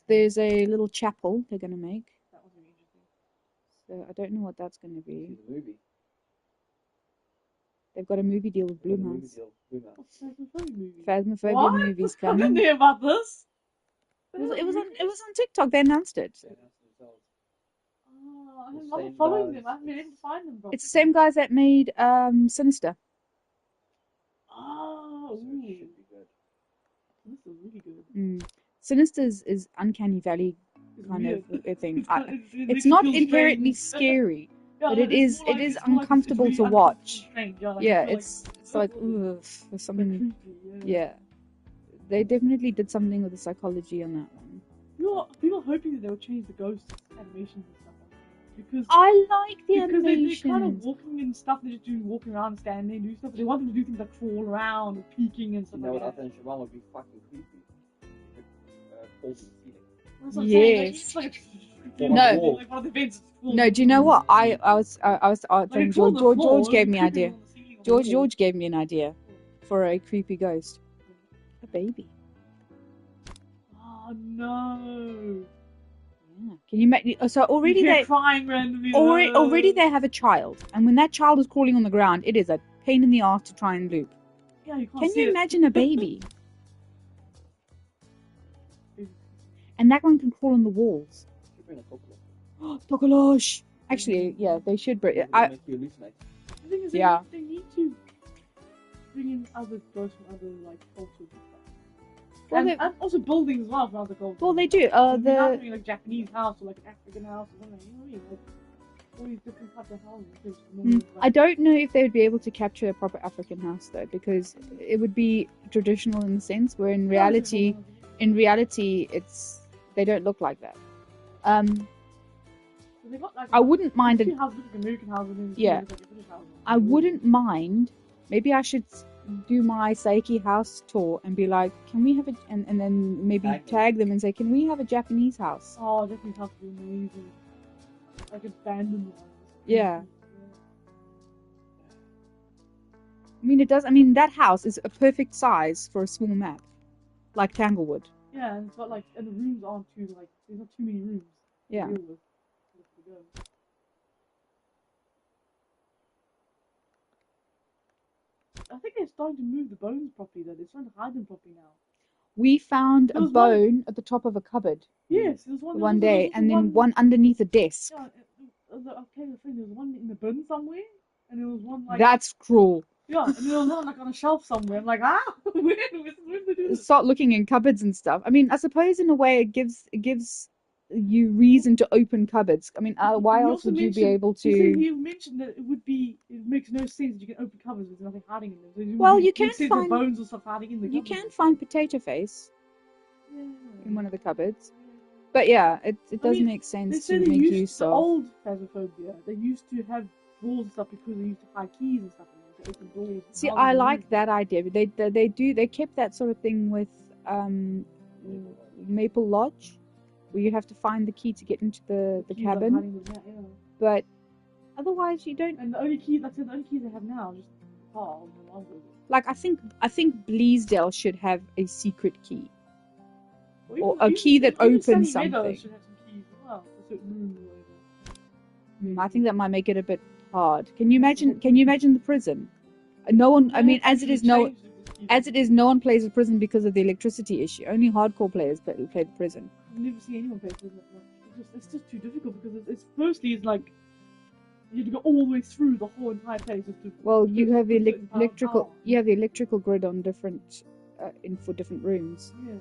there's a little chapel they're gonna make. That was really interesting. So I don't know what that's gonna be. The movie. They've got a movie deal with Blumhouse. Phasmophobia movie. Phasmophobia What? movies I didn't coming. hear about this. It was on TikTok. They announced it. Oh, I'm not following them. I haven't been able to find them. Properly. It's the same guys that made Sinister. Oh, So it should be good. This is really good. Sinister is uncanny valley kind Weird. of a thing. It's It's not feels inherently strange. scary, Yeah, but it's is more like- is it's more like uncomfortable it's to really watch. strange. Yeah, like, Yeah, I feel it's like ugh, there's something. creepy, Yeah, they definitely did something with the psychology on that one. People hoping that they would change the ghost animations and stuff like that. Because I like the because they're kind of animations. walking and stuff. They're just doing walking around, standing, and do stuff. But they want them to do things like crawl around or peeking and stuff You know like what that. Arthur and Siobhan would be fucking creepy? Hold the ceiling. That's what I'm saying. Like, Yes. it's like No. Like one of the events. No, do you know what? I was telling George gave me an idea. George gave me an idea for a creepy ghost. A baby. Oh no! Yeah. Can you imagine? So already They're they crying randomly. already they have a child, and when that child is crawling on the ground, it is a pain in the ass to try and loop. Yeah, you can't Can see you it. imagine a baby? And that one can crawl on the walls. You bring a Pokemon. Tokolosh! Actually, yeah, they should bring. It'll make you hallucinate. The thing is, Yeah. they need to bring in other ghosts from other like cultures and stuff. Well, And also buildings as well from other cultures. Well, they do. We're not The doing like Japanese house or like an African house or something. You know what I mean? Like all these different types of houses. Because normally, I don't know if they would be able to capture a proper African house though, because it would be traditional in the sense where in reality, it's they don't look like that. they got, like, I wouldn't mind two houses, like American houses, and Yeah. like a British house. I wouldn't mind. Maybe I should do my Seiki house tour and be like, can we have a, and then maybe tag them and say, can we have a Japanese house? Oh, Japanese house would be amazing. Like abandoned ones. Yeah. I mean, it does. I mean, that house is a perfect size for a small map, like Tanglewood. Yeah, and it's got like, and the rooms aren't too like, there's not too many rooms. to Yeah. deal with. To go. I think they're starting to move the bones properly though. They're starting to hide them properly now. We found There a was one- bone at the top of a cupboard Yes, there's one. one day, and then one underneath a desk. Yeah, okay, there was one in the bin somewhere, and there was one like. That's cruel. Yeah, and there was one like on a shelf somewhere. I'm like, where did they do this? Start looking in cupboards and stuff. I mean, I suppose in a way it gives you reason to open cupboards. I mean, why He else also would you be mentioned- able He said to? he mentioned that it makes no sense that you can open cupboards with nothing hiding in them. So Well, it you makes can sense find- that bones or stuff hiding in the You cupboards. can find Potato Face Yeah. in one of the cupboards, but yeah, it does mean, make They sense say to they make used use the of. old Phasmophobia. They used to have doors and stuff because they used to hide keys and stuff in them to open doors. and See, houses I and like rooms. that idea. But they kept that sort of thing with Maple Lodge, where you have to find the key to get into the Keys are cabin. hiding with that, yeah. But otherwise, you don't. And the only keys, like I said, the only keys they have now are just the car and the longer. Like I think Bleasdale should have a secret key. Or a key that even opens Sunny something. Meadows should have some keys as well for certain rooms or whatever. I think that might make it a bit hard. Can you imagine? Can you imagine the prison? No one. I mean, as it is, no one plays the prison because of the electricity issue. Only hardcore players play the prison. I've never seen anyone play prison. It's just too difficult because it's firstly it's like you have to go all the way through the whole entire place. Just to Well, you have the certain electrical. power. You have the electrical grid on different, for different rooms. Yeah.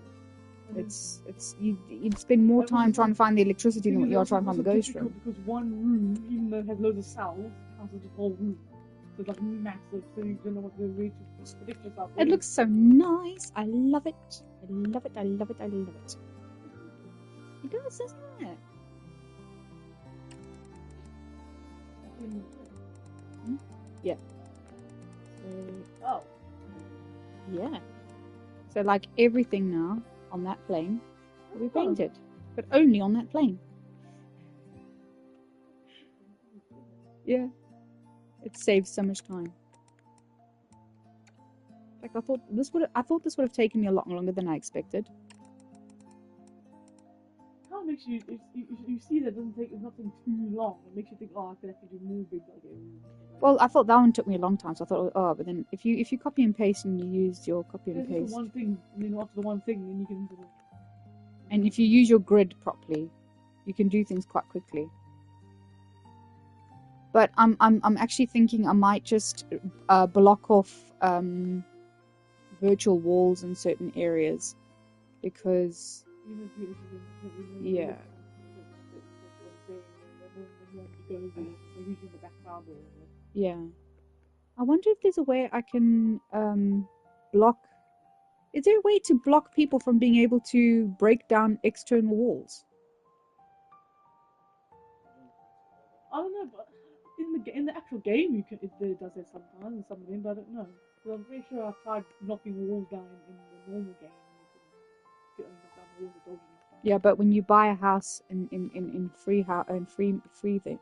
And It's you'd spend more That was time the- trying to find the electricity than what thing is, you are it's trying to find the also ghost difficult room. Because one room, even though it has loads of cells, counts as a whole room. So it's like massive, so you don't know what the way to predict yourself. It looks so nice. I love it. I love it. I love it. I love it. It does, doesn't it? Yeah. Oh. Yeah. So like everything now on that plane will be painted, but only on that plane. Yeah. It saves so much time. In fact, I thought this would have taken me a lot longer than I expected. How makes you if you see that it doesn't take nothing too long, it makes you think, oh, I could actually do more big like it. Well, I thought that one took me a long time, so I thought, oh, but then if you copy and paste and you use your copy and There's just paste, the one thing, and then after the one thing, then you can sort of. and if you use your grid properly, you can do things quite quickly. But I'm actually thinking I might just block off virtual walls in certain areas because yeah. Yeah. I wonder if there's a way I can block. Is there a way to block people from being able to break down external walls? I don't know, but in the actual game, it does that sometimes in some of them, but I don't know. So I'm pretty sure I've tried knocking walls down in the normal game. You can knock down walls with dodging and stuff. Yeah, but when you buy a house in free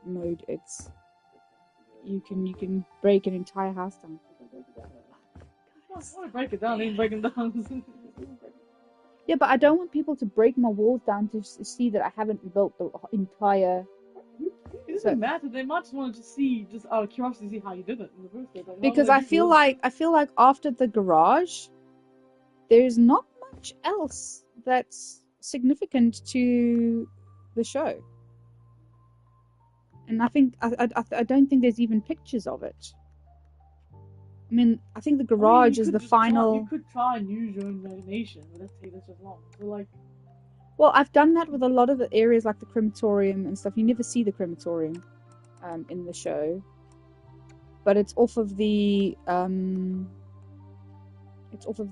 mode, it's you can break an entire house down. I want to break it down, then break them down. Yeah, but I don't want people to break my walls down to see that I haven't built the entire. It doesn't matter. They might just want to see, just out of curiosity, see how you did it in the first place. Like, Because I feel like after the garage, there's not much else that's significant to the show, and I don't think there's even pictures of it. I mean, I think the garage is the final. You could try and use your own imagination, but that's just long. So like. Well, I've done that with a lot of the areas like the crematorium and stuff. You never see the crematorium in the show, but it's off of the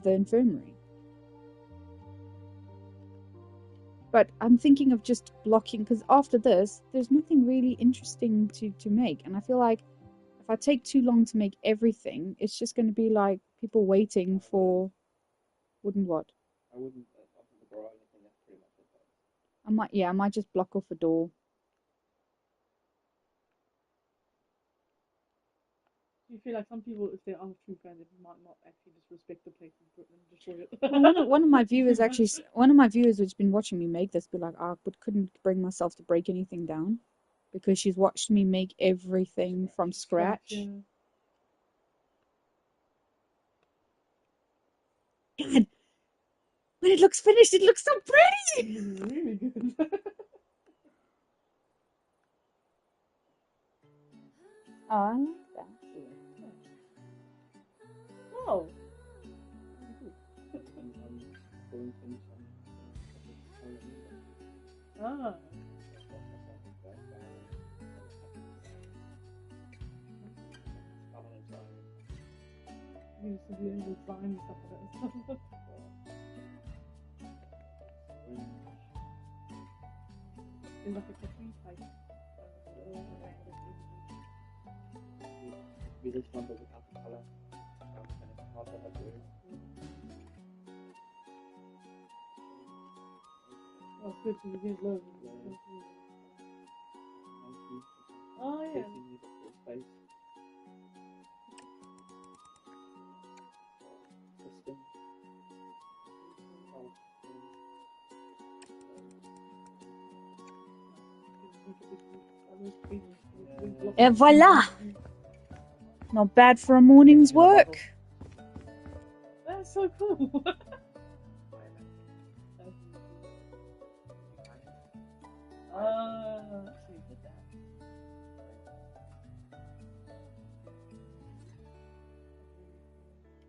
infirmary. But I'm thinking of just blocking, because after this, there's nothing really interesting to make, and I feel like if I take too long to make everything, it's just going to be like people waiting for wooden what? I wouldn't open the garage. I think that's pretty much it. I might just block off a door. You feel like some people, if they are true fans, they might not actually just respect the place and destroy it. Well, one of my viewers who's been watching me make this, be like, but couldn't bring myself to break anything down, because she's watched me make everything from scratch. Yeah. God, when it looks finished, it looks so pretty. It's really good. Oh, I like that. Oh. Ah. You used to be able to design and stuff like that. It's like a coffee type. We just want to look at the color. Oh, it's good to get low. Oh, yeah. Et voila! Not bad for a morning's work. That's so cool.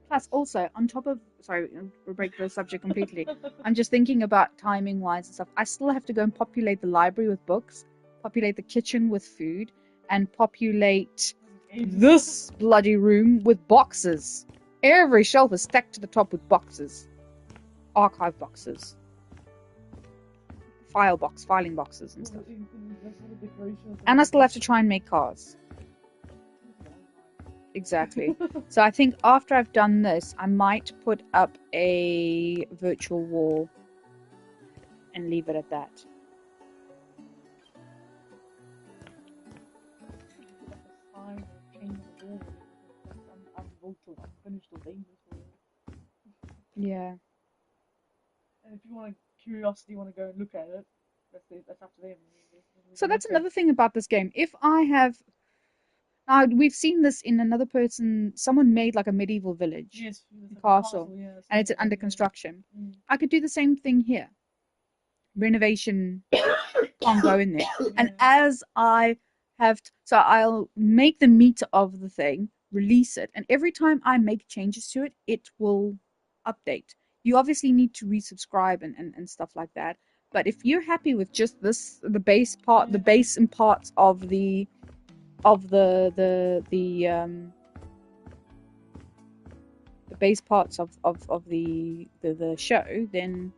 Plus, also, on top of, sorry, we'll break the subject completely. I'm just thinking about timing wise and stuff. I still have to go and populate the library with books, populate the kitchen with food, and populate this bloody room with boxes. Every shelf is stacked to the top with boxes. Archive boxes. Filing boxes and stuff. And I still have to try and make cars. Exactly. So I think after I've done this, I might put up a virtual wall and leave it at that. Yeah. And if you want curiosity, want to go and look at it, that's up to them. So that's another thing about this game. If I have, we've seen this in another person. Someone made like a medieval village, yes, castle, yeah, and it's under construction. I could do the same thing here. Renovation can't go in there. Yeah. And as I have, so I'll make the meter of the thing, release it, and every time I make changes to it, it will update. You obviously need to resubscribe and stuff like that. But if you're happy with just this, the base part, the base and parts of the base parts of the show, then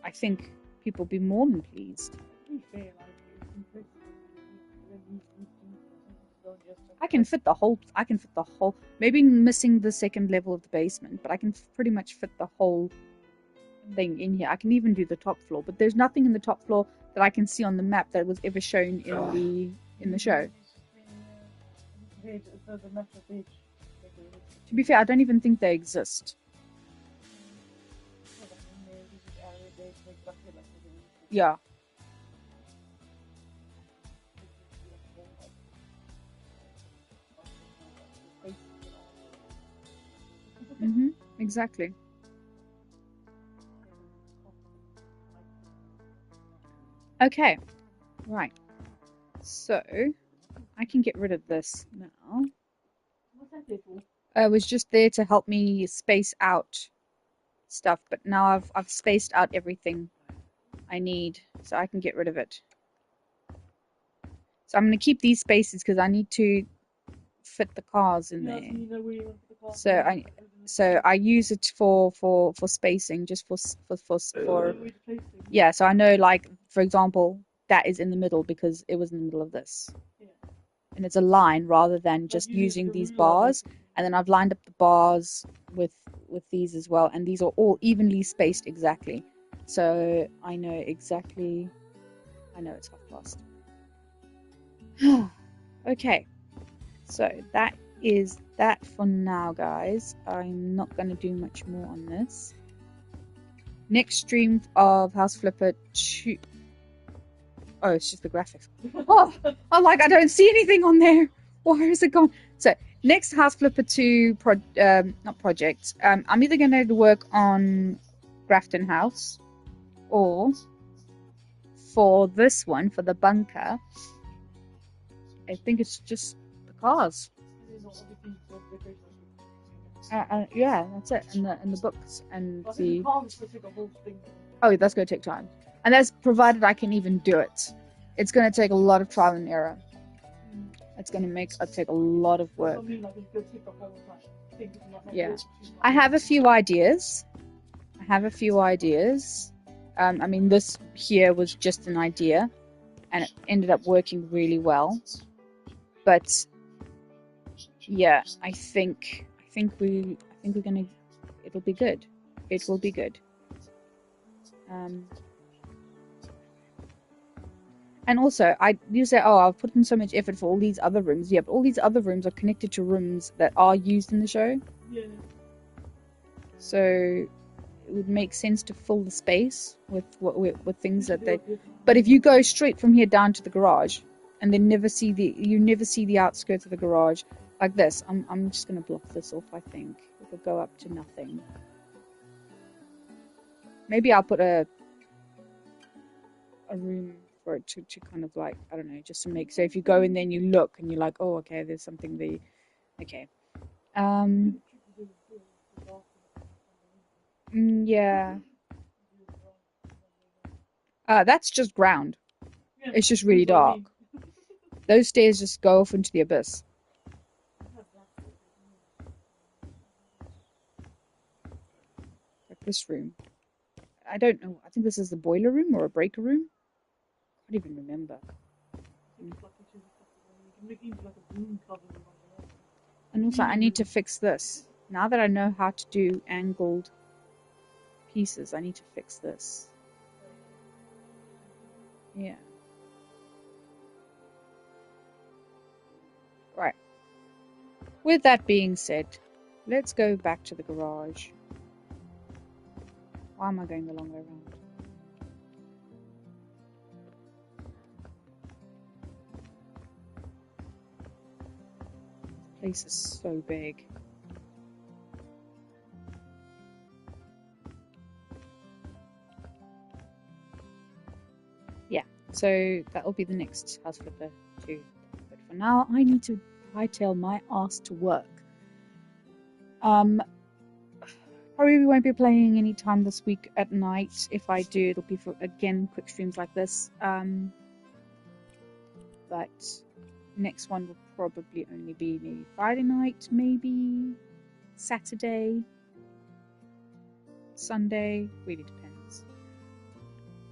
I think people will be more than pleased. I can fit the whole. Maybe missing the second level of the basement, but I can pretty much fit the whole thing in here. I can even do the top floor, but there's nothing in the top floor that I can see on the map that was ever shown in the show. To be fair, I don't even think they exist. they make that feel like a really cool Yeah. Exactly. Okay. Right. So I can get rid of this now. What's that there for? It was just there to help me space out stuff, but now I've spaced out everything I need, so I can get rid of it. So I'm going to keep these spaces because I need to fit the cars in there. You know where you want to put the car. So I use it for spacing, just for Yeah. So I know, like, for example, that is in the middle because it was in the middle of this. Yeah. And it's a line rather than just using these bars. And then I've lined up the bars with these as well, and these are all evenly spaced exactly. So I know exactly. I know it's 1:30. Okay, so that is that for now, guys. I'm not going to do much more on this. Next stream of House Flipper 2. Oh, it's just the graphics. Oh, I don't see anything on there. Why is it gone? So next House Flipper 2 not project. I'm either going to work on Grafton House, or for this one, for the bunker, I think it's just the cars. Yeah, that's it. And the books and the. Oh, that's going to take time, and that's provided I can even do it. It's going to take a lot of trial and error. It's going to take a lot of work. Yeah, I have a few ideas. I mean, this here was just an idea, and it ended up working really well. But yeah, I think we're gonna. It'll be good. It will be good. And also, you say, oh, I've put in so much effort for all these other rooms. Yeah, but all these other rooms are connected to rooms that are used in the show. Yeah. So it would make sense to fill the space with things that they. But if you go straight from here down to the garage, and then you never see the outskirts of the garage like this. I'm just gonna block this off. I think it'll go up to nothing. Maybe I'll put a room for it to kind of, like, I don't know, just to make, so if you go in there and you look and you're like, oh, okay, there's something there. Okay. Yeah. That's just ground. It's just really dark. Those stairs just go off into the abyss. Like this room. I don't know. I think this is the boiler room or a breaker room. I can't even remember. And also, I need to fix this. Now that I know how to do angled pieces, I need to fix this. Yeah. Right. With that being said, let's go back to the garage. Why am I going the long way around? This place is so big. Yeah, so that will be the next House Flipper 2. But for now, I need to hightail my ass to work. Probably won't be playing any time this week at night. If I do, it'll be for, again, quick streams like this. But next one will probably only be maybe Friday night, maybe Saturday, Sunday. Really depends.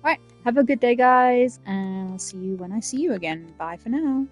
Alright, have a good day, guys, and I'll see you when I see you again. Bye for now.